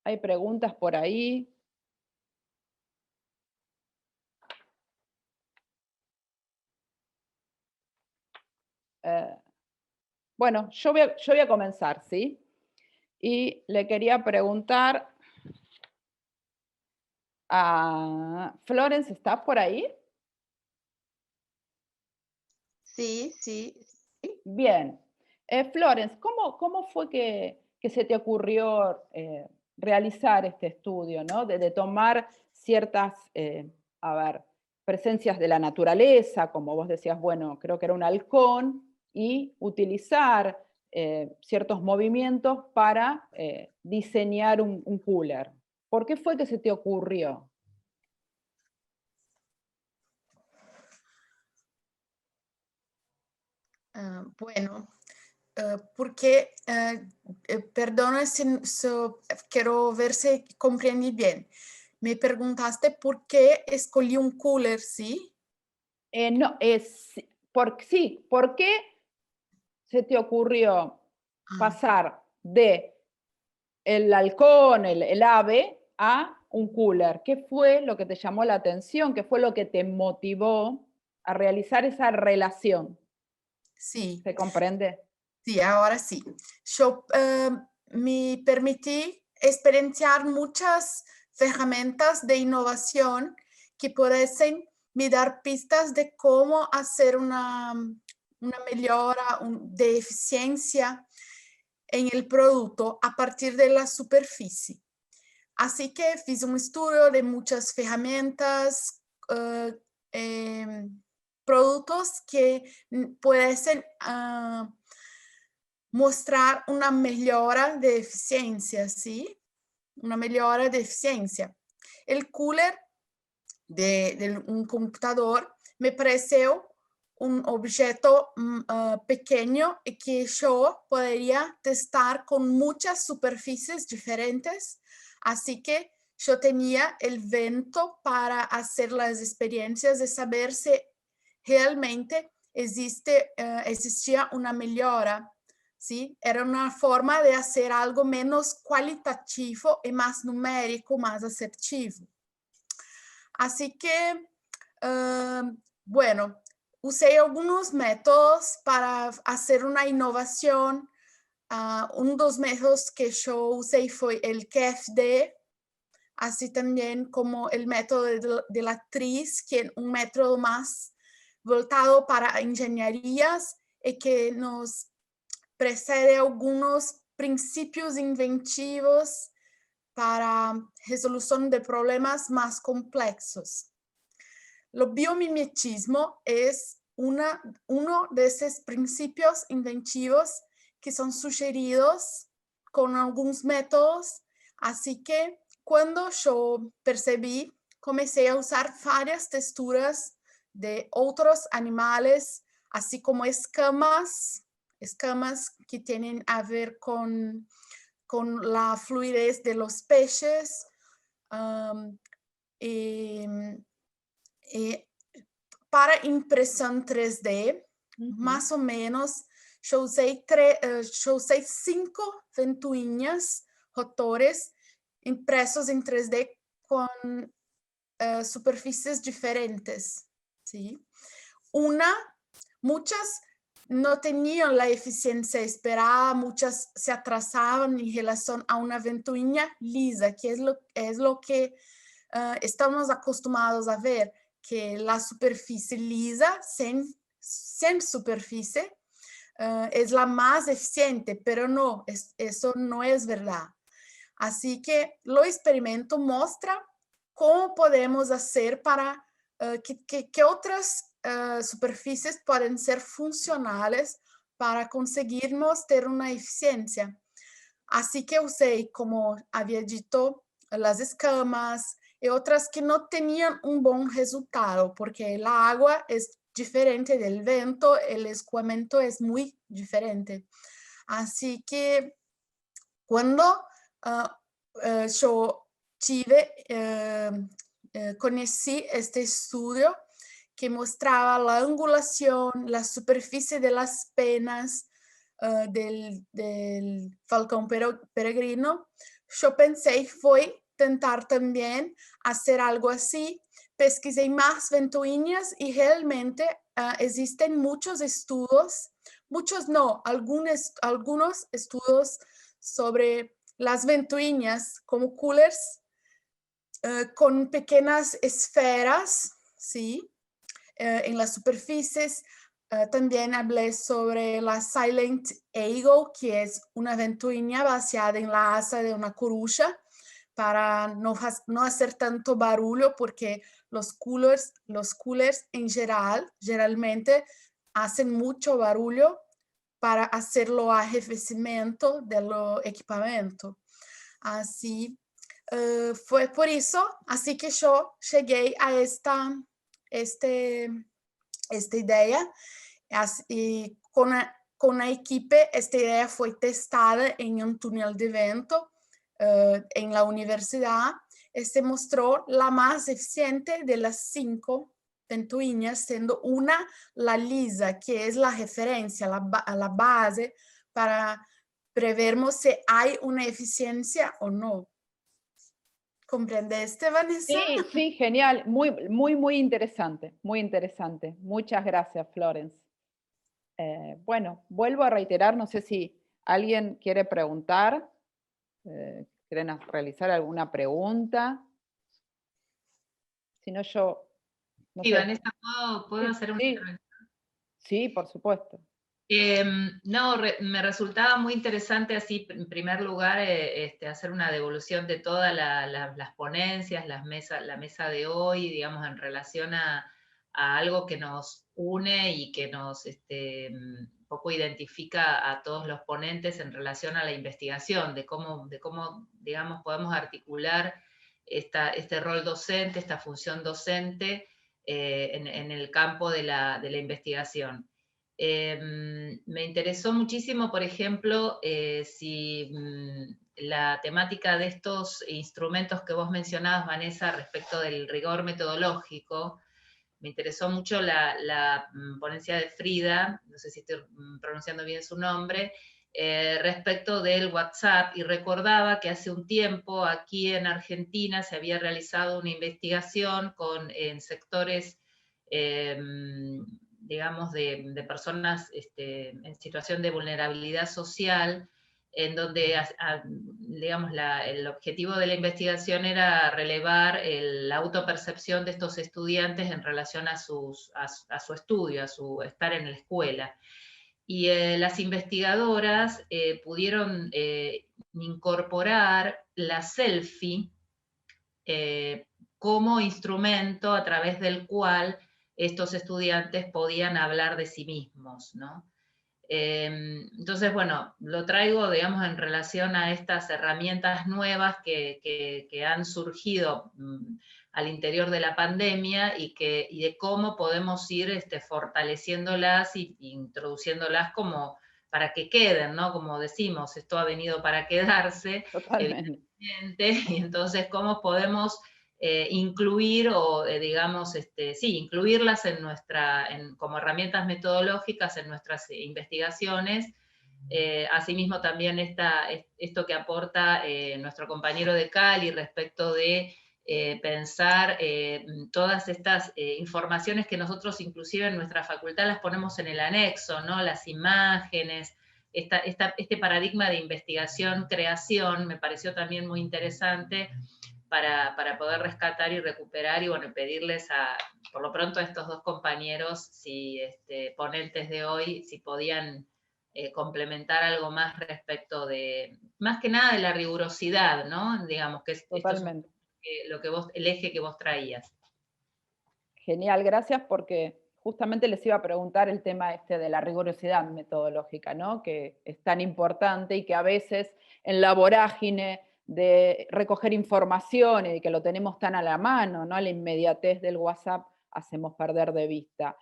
Speaker 1: ¿Hay preguntas por ahí? Bueno, yo voy a comenzar, ¿sí? Y le quería preguntar a Florence, ¿estás por ahí?
Speaker 2: Sí, sí.
Speaker 1: Bien. Florence, ¿cómo fue que se te ocurrió realizar este estudio, ¿no? De tomar ciertas, presencias de la naturaleza, como vos decías, bueno, creo que era un halcón, y utilizar ciertos movimientos para diseñar un cooler? ¿Por qué fue que se te ocurrió?
Speaker 2: Bueno, porque, perdona si quiero ver si comprendí bien. Me preguntaste por qué escogí un cooler, ¿sí?
Speaker 1: No, sí, ¿por qué se te ocurrió pasar de el halcón, el ave, a un cooler? ¿Qué fue lo que te llamó la atención? ¿Qué fue lo que te motivó a realizar esa relación?
Speaker 2: Sí.
Speaker 1: ¿Se comprende?
Speaker 2: Sí, ahora sí. Yo me permití experienciar muchas herramientas de innovación que pudiesen me dar pistas de cómo hacer una mejora de eficiencia en el producto a partir de la superficie. Así que hice un estudio de muchas herramientas, productos que pudiesen mostrar una mejora de eficiencia, ¿sí? Una mejora de eficiencia. El cooler de un computador me pareció un objeto pequeño y que yo podría testar con muchas superficies diferentes. Así que yo tenía el vento para hacer las experiencias de saber si realmente existía una mejora. ¿Sí? Era una forma de hacer algo menos cualitativo y más numérico, más asertivo. Así que, bueno, usé algunos métodos para hacer una innovación. Uno de los métodos que yo usé fue el KFD, así también como el método de la TRIZ, que es un método más voltado para ingenierías y que nos precede algunos principios inventivos para resolución de problemas más complejos. El biomimetismo es uno de esos principios inventivos que son sugeridos con algunos métodos, así que cuando yo percibí, comencé a usar varias texturas de otros animales, así como escamas que tienen a ver con la fluidez de los peces, para impresión 3D, más o menos, yo usé 5 ventoinhas rotores impresos en 3D con superficies diferentes, ¿sí? Muchas no tenían la eficiencia esperada, muchas se atrasaban en relación a una ventoinha lisa, que es lo que estamos acostumbrados a ver, que la superficie lisa, sin superficie, es la más eficiente, pero no, eso no es verdad. Así que lo experimento muestra cómo podemos hacer para que otras superficies pueden ser funcionales para conseguirnos tener una eficiencia. Así que usé, como había dicho, las escamas y otras que no tenían un buen resultado, porque el agua es diferente del viento, el escoamiento es muy diferente. Así que cuando yo conocí este estudio que mostraba la angulación, la superficie de las penas del falcón peregrino, yo pensé fue tentar también hacer algo así. Pesquisé más ventoinhas y realmente existen muchos estudios, muchos no, algunos estudios sobre las ventoinhas como coolers con pequeñas esferas, ¿sí? En las superficies. También hablé sobre la Silent Eagle, que es una ventoinha basada en la asa de una coruja, para no hacer tanto barullo, porque los coolers en generalmente hacen mucho barullo para hacer el arrefecimiento del equipamiento. Así fue por eso, así que yo llegué a esta idea, y con la equipo esta idea fue testada en un túnel de viento en la universidad. Se mostró la más eficiente de las 5 ventoinhas, siendo una la lisa, que es la referencia, la base para prevermos si hay una eficiencia o no. ¿Comprendiste, Vanessa?
Speaker 1: Sí, sí, genial, muy, muy, muy interesante, muy interesante. Muchas gracias, Florence. Bueno, vuelvo a reiterar, no sé si alguien quiere preguntar, quieren realizar alguna pregunta. Si no, yo... No
Speaker 4: Sí,
Speaker 1: sé.
Speaker 4: Vanessa, ¿puedo hacer una intervención?
Speaker 1: Sí, por supuesto.
Speaker 4: No, me resultaba muy interesante así, en primer lugar, hacer una devolución de todas las ponencias, la mesa de hoy, digamos, en relación a algo que nos une y que nos un poco identifica a todos los ponentes en relación a la investigación, de cómo digamos, podemos articular este rol docente, esta función docente en el campo de la investigación. Me interesó muchísimo, por ejemplo, si la temática de estos instrumentos que vos mencionabas, Vanessa, respecto del rigor metodológico. Me interesó mucho la ponencia de Frida, no sé si estoy pronunciando bien su nombre, respecto del WhatsApp, y recordaba que hace un tiempo aquí en Argentina se había realizado una investigación en sectores digamos, de personas en situación de vulnerabilidad social, en donde, digamos, el objetivo de la investigación era relevar la autopercepción de estos estudiantes en relación a su estudio, a su estar en la escuela. Y las investigadoras pudieron incorporar la selfie como instrumento a través del cual estos estudiantes podían hablar de sí mismos, ¿no? Entonces, bueno, lo traigo, digamos, en relación a estas herramientas nuevas que han surgido al interior de la pandemia y de cómo podemos ir fortaleciéndolas e introduciéndolas como para que queden, ¿no? Como decimos, esto ha venido para quedarse,
Speaker 1: Totalmente.
Speaker 4: evidentemente, y entonces cómo podemos incluir o, digamos, sí, incluirlas como herramientas metodológicas en nuestras investigaciones. Asimismo, también esto que aporta nuestro compañero de Cali respecto de pensar todas estas informaciones que nosotros inclusive en nuestra facultad las ponemos en el anexo, ¿no? Las imágenes, este paradigma de investigación-creación me pareció también muy interesante para poder rescatar y recuperar y, bueno, pedirles por lo pronto a estos dos compañeros, ponentes de hoy, si podían complementar algo más respecto de, más que nada de la rigurosidad, ¿no? Digamos que
Speaker 1: Totalmente.
Speaker 4: esto es el eje que vos traías.
Speaker 1: Genial, gracias, porque justamente les iba a preguntar el tema de la rigurosidad metodológica, ¿no? Que es tan importante y que a veces en la vorágine de recoger información y que lo tenemos tan a la mano, ¿no? La inmediatez del WhatsApp hacemos perder de vista.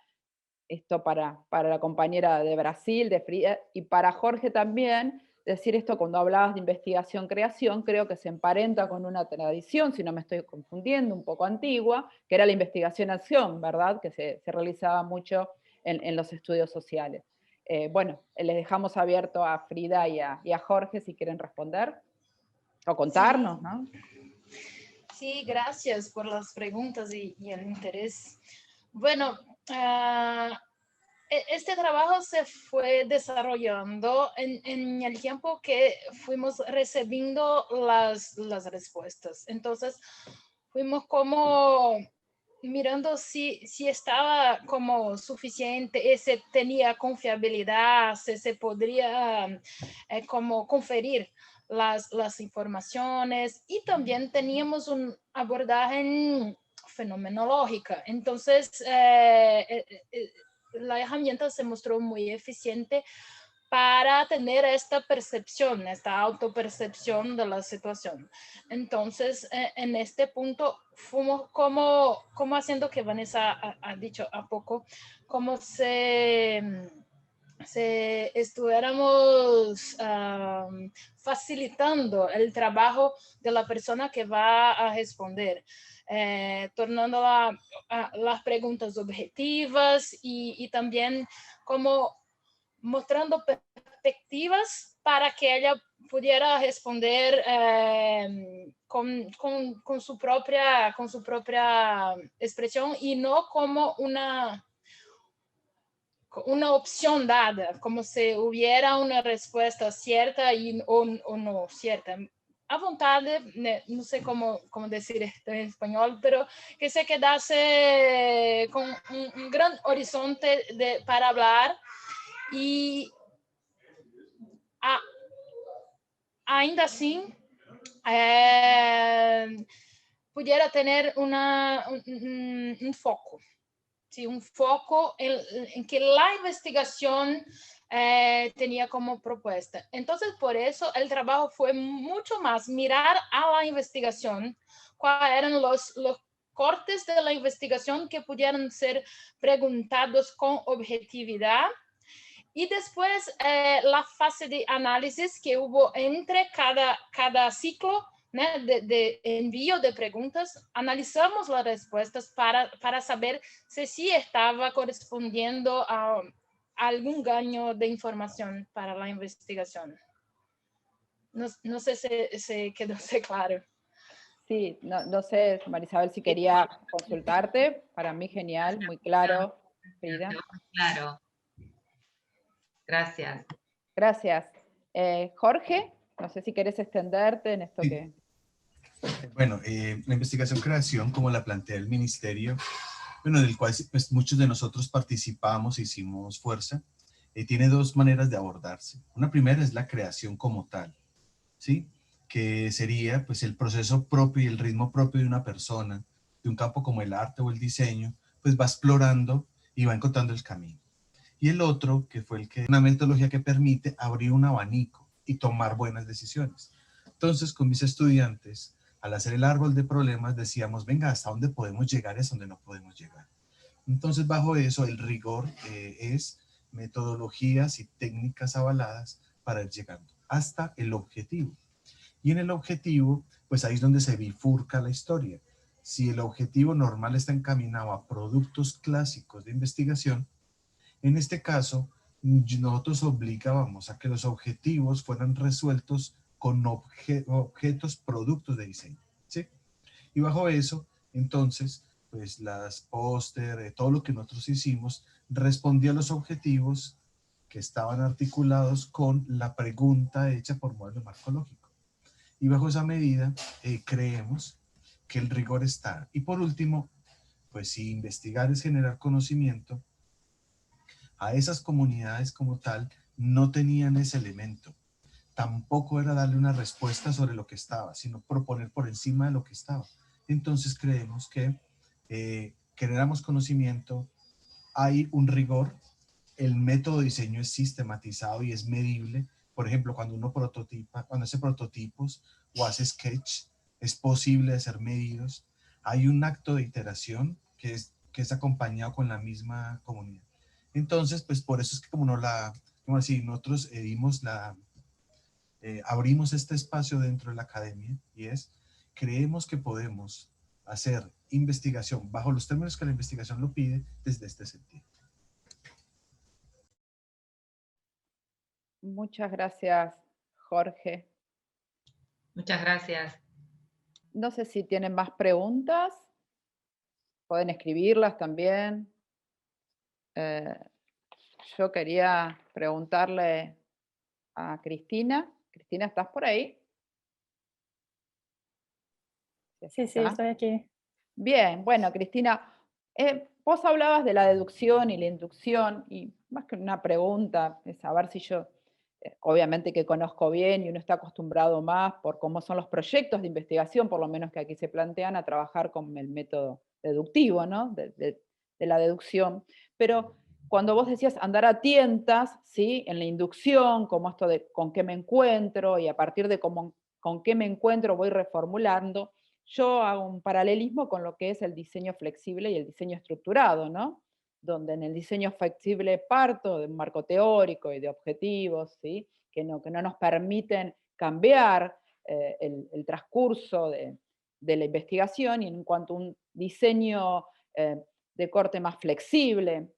Speaker 1: Esto para la compañera de Brasil, de Frida, y para Jorge también, decir esto cuando hablabas de investigación-creación, creo que se emparenta con una tradición, si no me estoy confundiendo, un poco antigua, que era la investigación-acción, ¿verdad? Que se realizaba mucho en los estudios sociales. Bueno, les dejamos abierto a Frida y a Jorge si quieren responder o contarnos,
Speaker 7: Sí.
Speaker 1: ¿no?
Speaker 7: Sí, gracias por las preguntas y el interés. Bueno, este trabajo se fue desarrollando en el tiempo que fuimos recibiendo las respuestas. Entonces, fuimos como mirando si estaba como suficiente, si tenía confiabilidad, si se podría como conferir las informaciones, y también teníamos un abordaje fenomenológico. Entonces, la herramienta se mostró muy eficiente para tener esta percepción, esta autopercepción de la situación. Entonces, en este punto, fuimos como haciendo que Vanessa ha dicho a poco, como si estuviéramos facilitando el trabajo de la persona que va a responder, tornando las preguntas objetivas y también como mostrando perspectivas para que ella pudiera responder con su propia expresión y no como una opción dada, como si hubiera una respuesta cierta o no cierta. A vontade, no sé cómo decir esto en español, pero que se quedase con un gran horizonte para hablar y ainda así pudiera tener un foco. Sí, un foco en que la investigación tenía como propuesta. Entonces, por eso el trabajo fue mucho más mirar a la investigación, cuáles eran los cortes de la investigación que pudieran ser preguntados con objetividad, y después la fase de análisis que hubo entre cada ciclo, ¿no? de envío de preguntas. Analizamos las respuestas para saber si sí estaba correspondiendo a algún gaño de información para la investigación. No sé si quedó claro.
Speaker 1: Sí, no sé, Marisabel, si quería consultarte. Para mí genial, muy claro, Frida.
Speaker 4: Claro. Gracias.
Speaker 1: Gracias. Jorge, no sé si querés extenderte en esto
Speaker 6: sí.
Speaker 1: que...
Speaker 6: Bueno, la investigación-creación, como la plantea el ministerio, bueno, del cual pues, muchos de nosotros participamos, hicimos fuerza, tiene dos maneras de abordarse. Una primera es la creación como tal, ¿sí? Que sería pues el proceso propio y el ritmo propio de una persona, de un campo como el arte o el diseño, pues va explorando y va encontrando el camino. Y el otro, que fue una metodología que permite abrir un abanico y tomar buenas decisiones. Entonces, con mis estudiantes, al hacer el árbol de problemas, decíamos, venga, ¿hasta dónde podemos llegar y hasta dónde no podemos llegar? Entonces, bajo eso, el rigor es metodologías y técnicas avaladas para ir llegando hasta el objetivo. Y en el objetivo, pues ahí es donde se bifurca la historia. Si el objetivo normal está encaminado a productos clásicos de investigación, en este caso, nosotros obligábamos a que los objetivos fueran resueltos con objetos, productos de diseño, ¿sí? Y bajo eso, entonces, pues las póster, todo lo que nosotros hicimos, respondía a los objetivos que estaban articulados con la pregunta hecha por modelo marcológico. Y bajo esa medida, creemos que el rigor está. Y por último, pues si investigar es generar conocimiento, a esas comunidades como tal no tenían ese elemento. Tampoco era darle una respuesta sobre lo que estaba, sino proponer por encima de lo que estaba. Entonces creemos que generamos conocimiento, hay un rigor, el método de diseño es sistematizado y es medible. Por ejemplo, cuando uno prototipa, cuando hace prototipos o hace sketch, es posible de ser medidos. Hay un acto de iteración que es acompañado con la misma comunidad. Entonces, pues por eso es que como nosotros abrimos este espacio dentro de la academia y creemos que podemos hacer investigación bajo los términos que la investigación lo pide desde este sentido.
Speaker 1: Muchas gracias, Jorge.
Speaker 4: Muchas gracias.
Speaker 1: No sé si tienen más preguntas. Pueden escribirlas también. Yo quería preguntarle a Cristina. Cristina, ¿estás por ahí?
Speaker 3: Sí, estoy aquí.
Speaker 1: Bien, bueno, Cristina, vos hablabas de la deducción y la inducción, y más que una pregunta, es saber si yo, obviamente que conozco bien y uno está acostumbrado más por cómo son los proyectos de investigación, por lo menos que aquí se plantean, a trabajar con el método deductivo, ¿no? De la deducción. Pero cuando vos decías andar a tientas, ¿sí? En la inducción, como esto de con qué me encuentro, y a partir de con qué me encuentro voy reformulando, yo hago un paralelismo con lo que es el diseño flexible y el diseño estructurado, ¿no? Donde en el diseño flexible parto de un marco teórico y de objetivos, ¿sí? que no nos permiten cambiar el transcurso de la investigación, y en cuanto a un diseño de corte más flexible,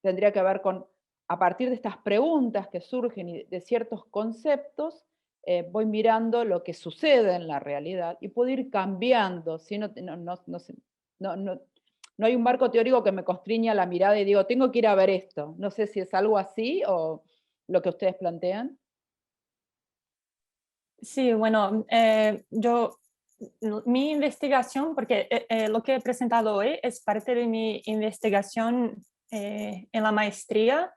Speaker 1: tendría que ver con, a partir de estas preguntas que surgen y de ciertos conceptos, voy mirando lo que sucede en la realidad y puedo ir cambiando, ¿sí? No hay un marco teórico que me constriña la mirada y digo, tengo que ir a ver esto. No sé si es algo así o lo que ustedes plantean.
Speaker 3: Sí, bueno, mi investigación, porque lo que he presentado hoy es parte de mi investigación en la maestría,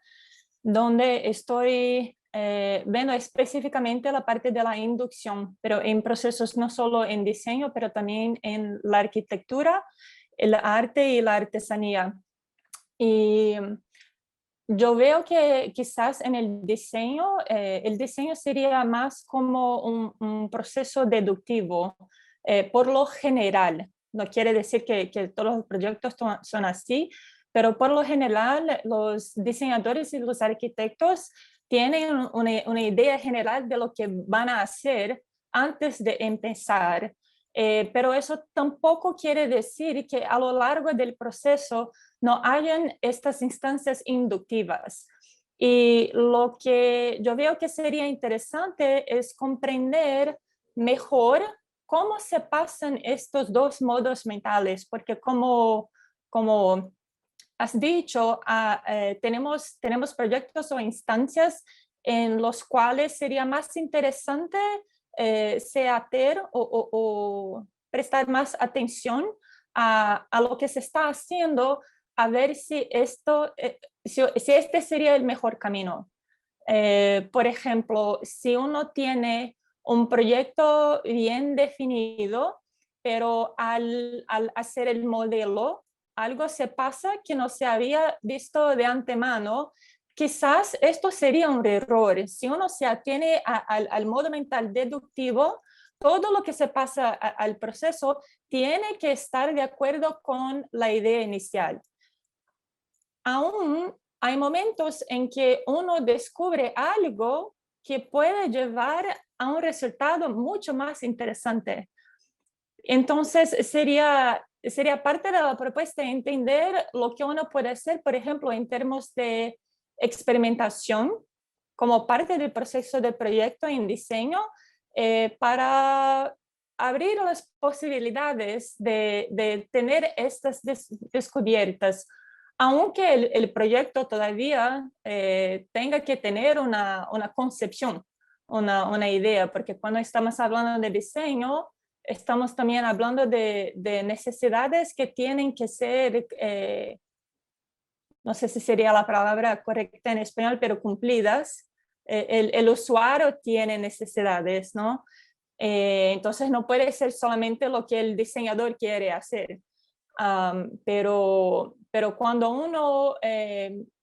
Speaker 3: donde estoy viendo específicamente la parte de la inducción, pero en procesos no solo en diseño, pero también en la arquitectura, el arte y la artesanía. Y yo veo que quizás en el diseño sería más como un proceso deductivo, por lo general. No quiere decir que todos los proyectos son así, pero por lo general los diseñadores y los arquitectos tienen una idea general de lo que van a hacer antes de empezar. Pero eso tampoco quiere decir que a lo largo del proceso no hayan estas instancias inductivas. Y lo que yo veo que sería interesante es comprender mejor cómo se pasan estos dos modos mentales, porque como has dicho, tenemos proyectos o instancias en los cuales sería más interesante hacer o prestar más atención a lo que se está haciendo, a ver si este sería el mejor camino. Por ejemplo, si uno tiene un proyecto bien definido, pero al hacer el modelo algo se pasa que no se había visto de antemano, quizás esto sería un error. Si uno se atiene al modo mental deductivo, todo lo que se pasa al proceso tiene que estar de acuerdo con la idea inicial. Aún hay momentos en que uno descubre algo que puede llevar a un resultado mucho más interesante. Entonces, sería parte de la propuesta entender lo que uno puede hacer, por ejemplo, en términos de experimentación, como parte del proceso de proyecto en diseño, para abrir las posibilidades de tener estas descubiertas, aunque el proyecto todavía tenga que tener una concepción, una idea, porque cuando estamos hablando de diseño, estamos también hablando de necesidades que tienen que ser, no sé si sería la palabra correcta en español, pero cumplidas. El usuario tiene necesidades, ¿no? Entonces no puede ser solamente lo que el diseñador quiere hacer. Pero cuando uno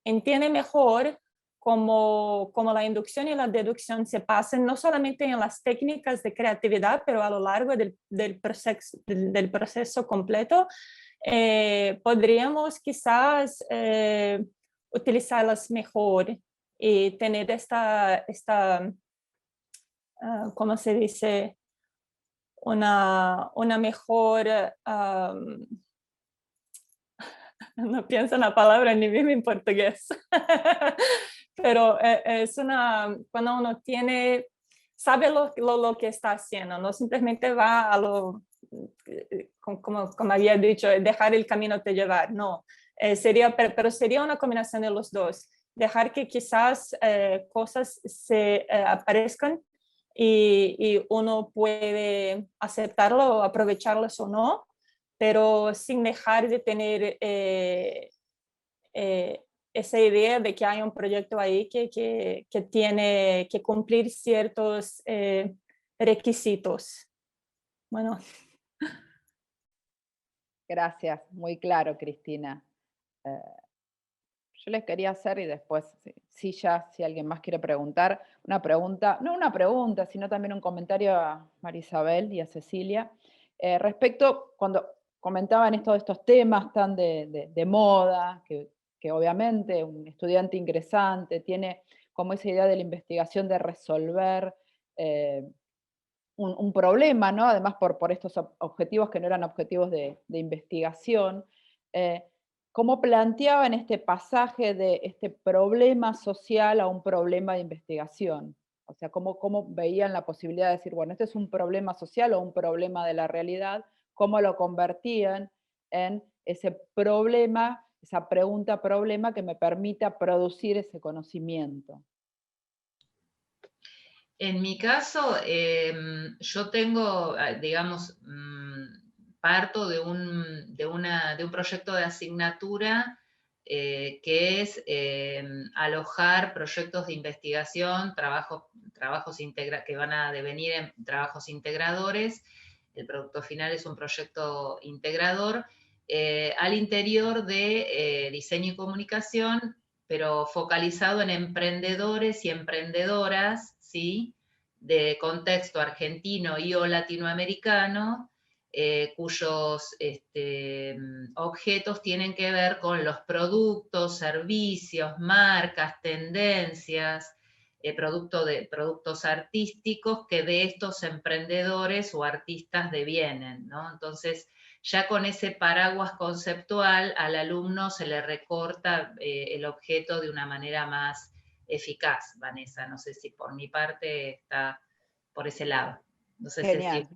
Speaker 3: entiende mejor cómo la inducción y la deducción se pasan, no solamente en las técnicas de creatividad, pero a lo largo del proceso completo, podríamos quizás utilizarlas mejor y tener esta ¿cómo se dice? Una mejor, no pienso en la palabra ni mismo en portugués, pero es cuando uno sabe lo que está haciendo, no simplemente va a lo, como había dicho, dejar el camino te llevar, no, pero sería una combinación de los dos, dejar que quizás cosas se aparezcan y uno puede aceptarlo o aprovecharlas o no, pero sin dejar de tener esa idea de que hay un proyecto ahí que tiene que cumplir ciertos requisitos. Bueno.
Speaker 1: Gracias, muy claro, Cristina. Yo les quería hacer, y después, si alguien más quiere preguntar, no una pregunta, sino también un comentario a María Isabel y a Cecilia, respecto, cuando comentaban estos temas tan de moda, que obviamente un estudiante ingresante tiene como esa idea de la investigación de resolver un problema, ¿no? Además por estos objetivos que no eran objetivos de investigación, ¿cómo planteaban este pasaje de este problema social a un problema de investigación? O sea, ¿cómo veían la posibilidad de decir, bueno, este es un problema social o un problema de la realidad? ¿Cómo lo convertían en ese problema, esa pregunta-problema que me permita producir ese conocimiento?
Speaker 4: En mi caso, yo tengo, digamos, parto de un proyecto de asignatura que es alojar proyectos de investigación, que van a devenir en trabajos integradores. El producto final es un proyecto integrador al interior de diseño y comunicación, pero focalizado en emprendedores y emprendedoras, ¿sí?, de contexto argentino y o latinoamericano, cuyos objetos tienen que ver con los productos, servicios, marcas, tendencias, productos artísticos que de estos emprendedores o artistas devienen, ¿no? Entonces, ya con ese paraguas conceptual al alumno se le recorta el objeto de una manera más eficaz, Vanessa. No sé si por mi parte está por ese lado. No sé
Speaker 1: Genial.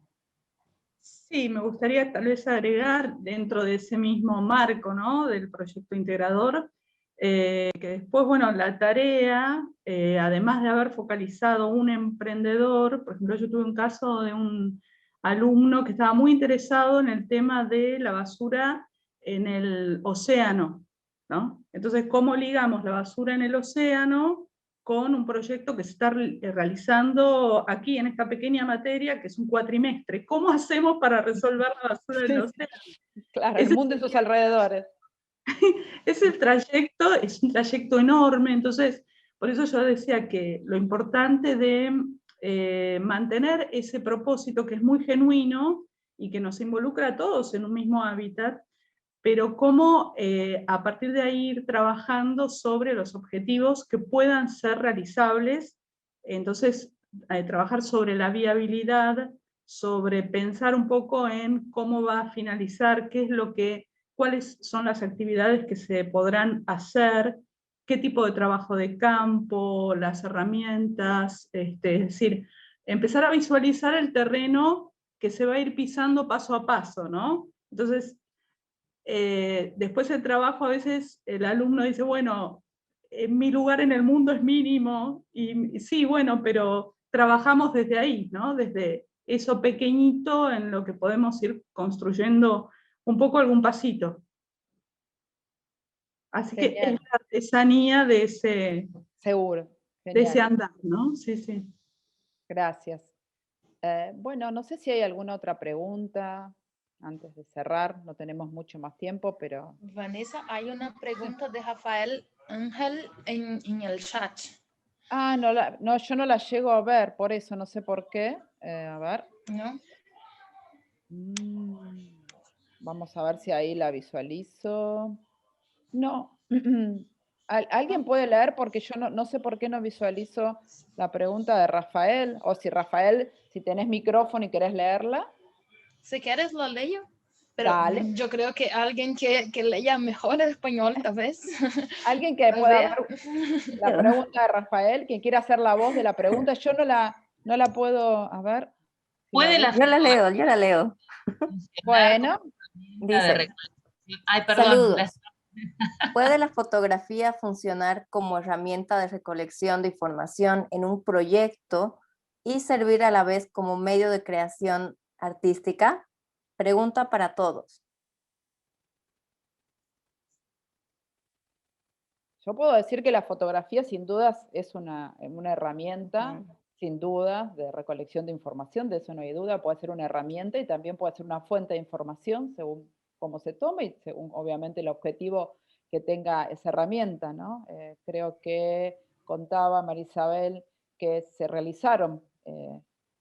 Speaker 5: Sí, me gustaría tal vez agregar dentro de ese mismo marco, ¿no?, del proyecto integrador, que después, bueno, la tarea, además de haber focalizado un emprendedor, por ejemplo, yo tuve un caso de un alumno que estaba muy interesado en el tema de la basura en el océano, ¿no? Entonces, ¿cómo ligamos la basura en el océano con un proyecto que se está realizando aquí en esta pequeña materia, que es un cuatrimestre. ¿Cómo hacemos para resolver la basura del océano?
Speaker 1: Claro, el mundo y sus alrededores.
Speaker 5: Es un trayecto enorme, entonces, por eso yo decía que lo importante de mantener ese propósito que es muy genuino y que nos involucra a todos en un mismo hábitat, pero cómo a partir de ahí ir trabajando sobre los objetivos que puedan ser realizables, entonces trabajar sobre la viabilidad, sobre pensar un poco en cómo va a finalizar, cuáles son las actividades que se podrán hacer, qué tipo de trabajo de campo, las herramientas, es decir, empezar a visualizar el terreno que se va a ir pisando paso a paso, ¿no? Entonces, después el trabajo, a veces el alumno dice, bueno, mi lugar en el mundo es mínimo, y sí, bueno, pero trabajamos desde ahí, ¿no? Desde eso pequeñito en lo que podemos ir construyendo un poco algún pasito. Así que es la artesanía de
Speaker 1: Seguro.
Speaker 5: de ese andar, ¿no? Sí, sí.
Speaker 1: Gracias. Bueno, no sé si hay alguna otra pregunta antes de cerrar. No tenemos mucho más tiempo, pero...
Speaker 7: Vanessa, hay una pregunta de Rafael Ángel en el chat.
Speaker 1: Ah, no, yo no la llego a ver, por eso, no sé por qué. A ver.
Speaker 7: ¿No?
Speaker 1: Vamos a ver si ahí la visualizo. No. ¿Alguien puede leer? Porque yo no sé por qué no visualizo la pregunta de Rafael. O si Rafael, si tenés micrófono y querés leerla.
Speaker 7: Si quieres lo leo, pero
Speaker 1: Dale.
Speaker 7: yo creo que alguien que lea mejor el español, tal vez.
Speaker 1: Alguien que pueda ver la pregunta de Rafael, quien quiera hacer la voz de la pregunta. Yo no la puedo, a ver.
Speaker 4: ¿Puede la
Speaker 8: Yo la leo.
Speaker 1: Bueno.
Speaker 8: Dice,
Speaker 4: ay, perdón.
Speaker 8: saludos. ¿Puede la fotografía funcionar como herramienta de recolección de información en un proyecto y servir a la vez como medio de creación artística? Pregunta para todos.
Speaker 1: Yo puedo decir que la fotografía sin dudas es una herramienta, sin duda, de recolección de información, de eso no hay duda, puede ser una herramienta y también puede ser una fuente de información según cómo se tome y según obviamente el objetivo que tenga esa herramienta, ¿no? Creo que contaba Marisabel que se realizaron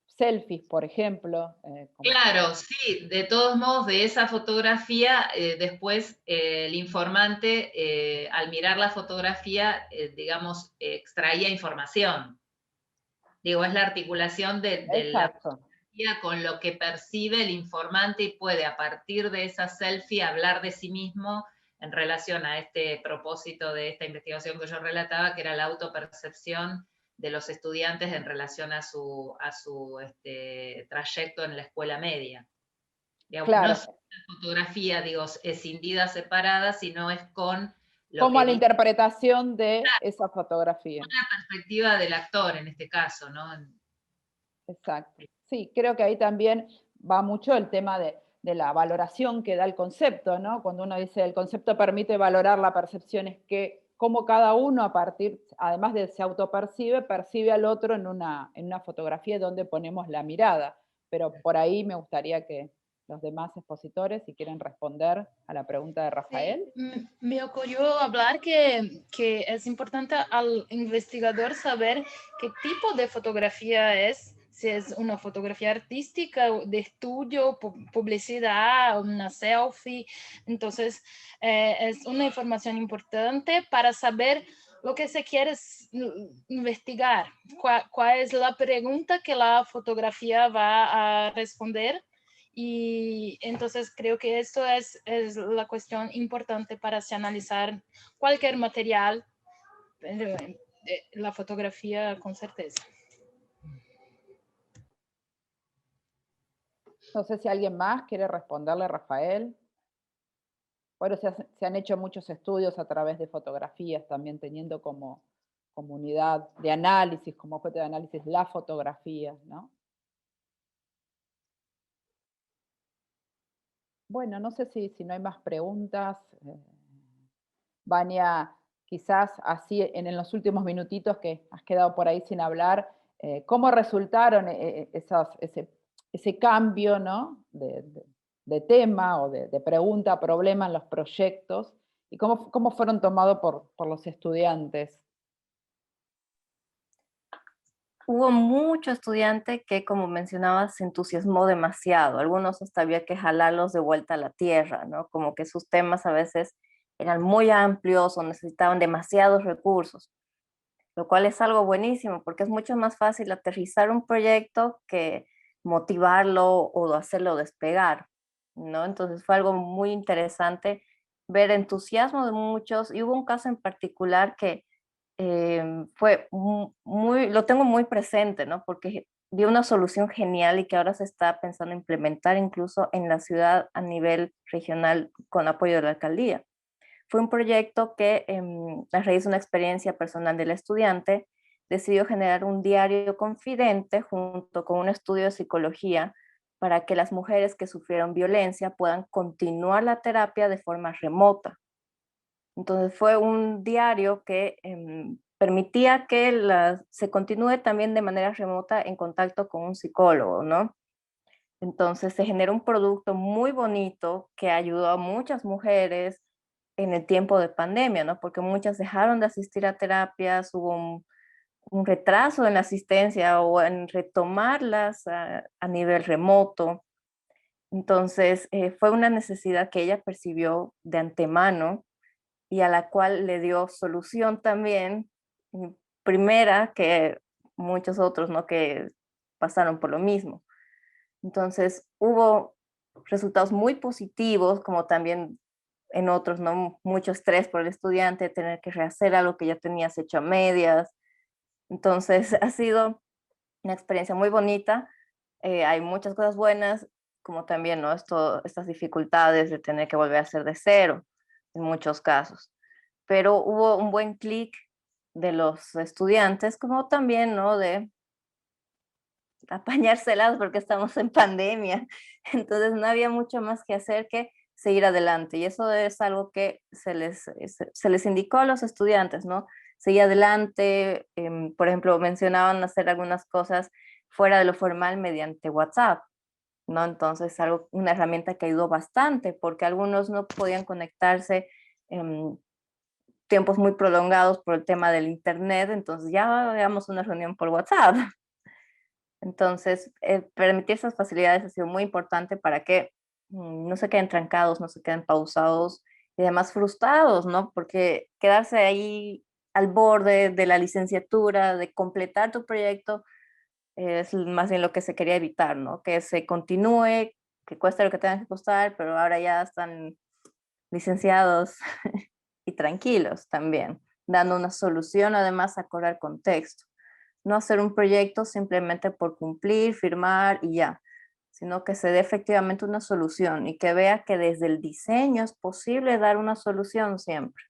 Speaker 1: selfies, por ejemplo.
Speaker 4: Claro, sí, de todos modos, de esa fotografía, después el informante, al mirar la fotografía, digamos, extraía información. Digo, es la articulación de la fotografía con lo que percibe el informante y puede a partir de esa selfie hablar de sí mismo en relación a este propósito de esta investigación que yo relataba, que era la autopercepción de los estudiantes en relación a su trayecto en la escuela media. Digamos,
Speaker 1: claro.
Speaker 4: No es una fotografía, digo, escindida, separada, sino es con lo
Speaker 1: como
Speaker 4: que
Speaker 1: la interpretación de esa fotografía.
Speaker 4: Con la perspectiva del actor, en este caso, ¿no?
Speaker 1: Exacto. Sí, creo que ahí también va mucho el tema de la valoración que da el concepto, ¿no? Cuando uno dice el concepto permite valorar la percepción, es que cómo cada uno a partir, además de se autopercibe, percibe al otro en una fotografía donde ponemos la mirada. Pero por ahí me gustaría que los demás expositores, si quieren responder a la pregunta de Rafael.
Speaker 7: Sí, me ocurrió hablar que es importante al investigador saber qué tipo de fotografía es, si es una fotografía artística, de estudio, publicidad, una selfie. Entonces, es una información importante para saber lo que se quiere investigar, cuál es la pregunta que la fotografía va a responder. Y entonces creo que esto es la cuestión importante para se analizar cualquier material, la fotografía con certeza.
Speaker 1: No sé si alguien más quiere responderle a Rafael. Bueno, se han hecho muchos estudios a través de fotografías, también teniendo como unidad de análisis, como objeto de análisis, la fotografía, ¿no? Bueno, no sé si no hay más preguntas. Vania, quizás así en los últimos minutitos que has quedado por ahí sin hablar, ¿cómo resultaron ese cambio, ¿no? de tema o de pregunta a problema en los proyectos? ¿Y cómo fueron tomados por los estudiantes?
Speaker 8: Hubo mucho estudiante que, como mencionabas, se entusiasmó demasiado. Algunos hasta había que jalarlos de vuelta a la tierra, ¿no? Como que sus temas a veces eran muy amplios o necesitaban demasiados recursos, lo cual es algo buenísimo porque es mucho más fácil aterrizar un proyecto que motivarlo o hacerlo despegar, ¿no? Entonces fue algo muy interesante ver entusiasmo de muchos, y hubo un caso en particular que fue lo tengo muy presente, ¿no? Porque dio una solución genial y que ahora se está pensando implementar incluso en la ciudad a nivel regional con apoyo de la alcaldía. Fue un proyecto que, a raíz de una experiencia personal del estudiante, decidió generar un diario confidente junto con un estudio de psicología para que las mujeres que sufrieron violencia puedan continuar la terapia de forma remota. Entonces fue un diario que permitía que se continúe también de manera remota en contacto con un psicólogo, ¿no? Entonces se generó un producto muy bonito que ayudó a muchas mujeres en el tiempo de pandemia, ¿no? Porque muchas dejaron de asistir a terapias, hubo un retraso en la asistencia o en retomarlas a nivel remoto. Entonces fue una necesidad que ella percibió de antemano y a la cual le dio solución también, primera que muchos otros, ¿no? Que pasaron por lo mismo. Entonces hubo resultados muy positivos, como también en otros, ¿no? Mucho estrés por el estudiante, tener que rehacer algo que ya tenías hecho a medias. Entonces ha sido una experiencia muy bonita. Hay muchas cosas buenas, como también, ¿no? Estas dificultades de tener que volver a hacer de cero en muchos casos. Pero hubo un buen clic de los estudiantes, como también, ¿no? De apañárselas porque estamos en pandemia. Entonces no había mucho más que hacer que seguir adelante. Y eso es algo que se les indicó a los estudiantes, ¿no? Seguir adelante. Por ejemplo, mencionaban hacer algunas cosas fuera de lo formal mediante WhatsApp, ¿no? Entonces, una herramienta que ayudó bastante porque algunos no podían conectarse tiempos muy prolongados por el tema del internet, entonces ya hagamos una reunión por WhatsApp. Entonces, permitir esas facilidades ha sido muy importante para que no se queden trancados, no se queden pausados y además frustrados, ¿no? Porque quedarse ahí al borde de la licenciatura, de completar tu proyecto, es más bien lo que se quería evitar, ¿no? Que se continúe, que cueste lo que tenga que costar, pero ahora ya están licenciados y tranquilos también, dando una solución además acorde al contexto. No hacer un proyecto simplemente por cumplir, firmar y ya, sino que se dé efectivamente una solución y que vea que desde el diseño es posible dar una solución siempre.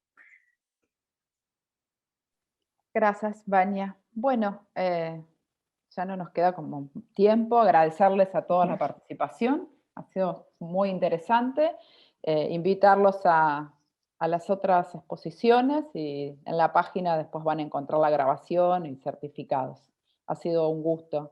Speaker 1: Gracias, Vania. Bueno, ya no nos queda como tiempo. Agradecerles a todos la participación. Ha sido muy interesante. Invitarlos a las otras exposiciones y en la página después van a encontrar la grabación y certificados. Ha sido un gusto.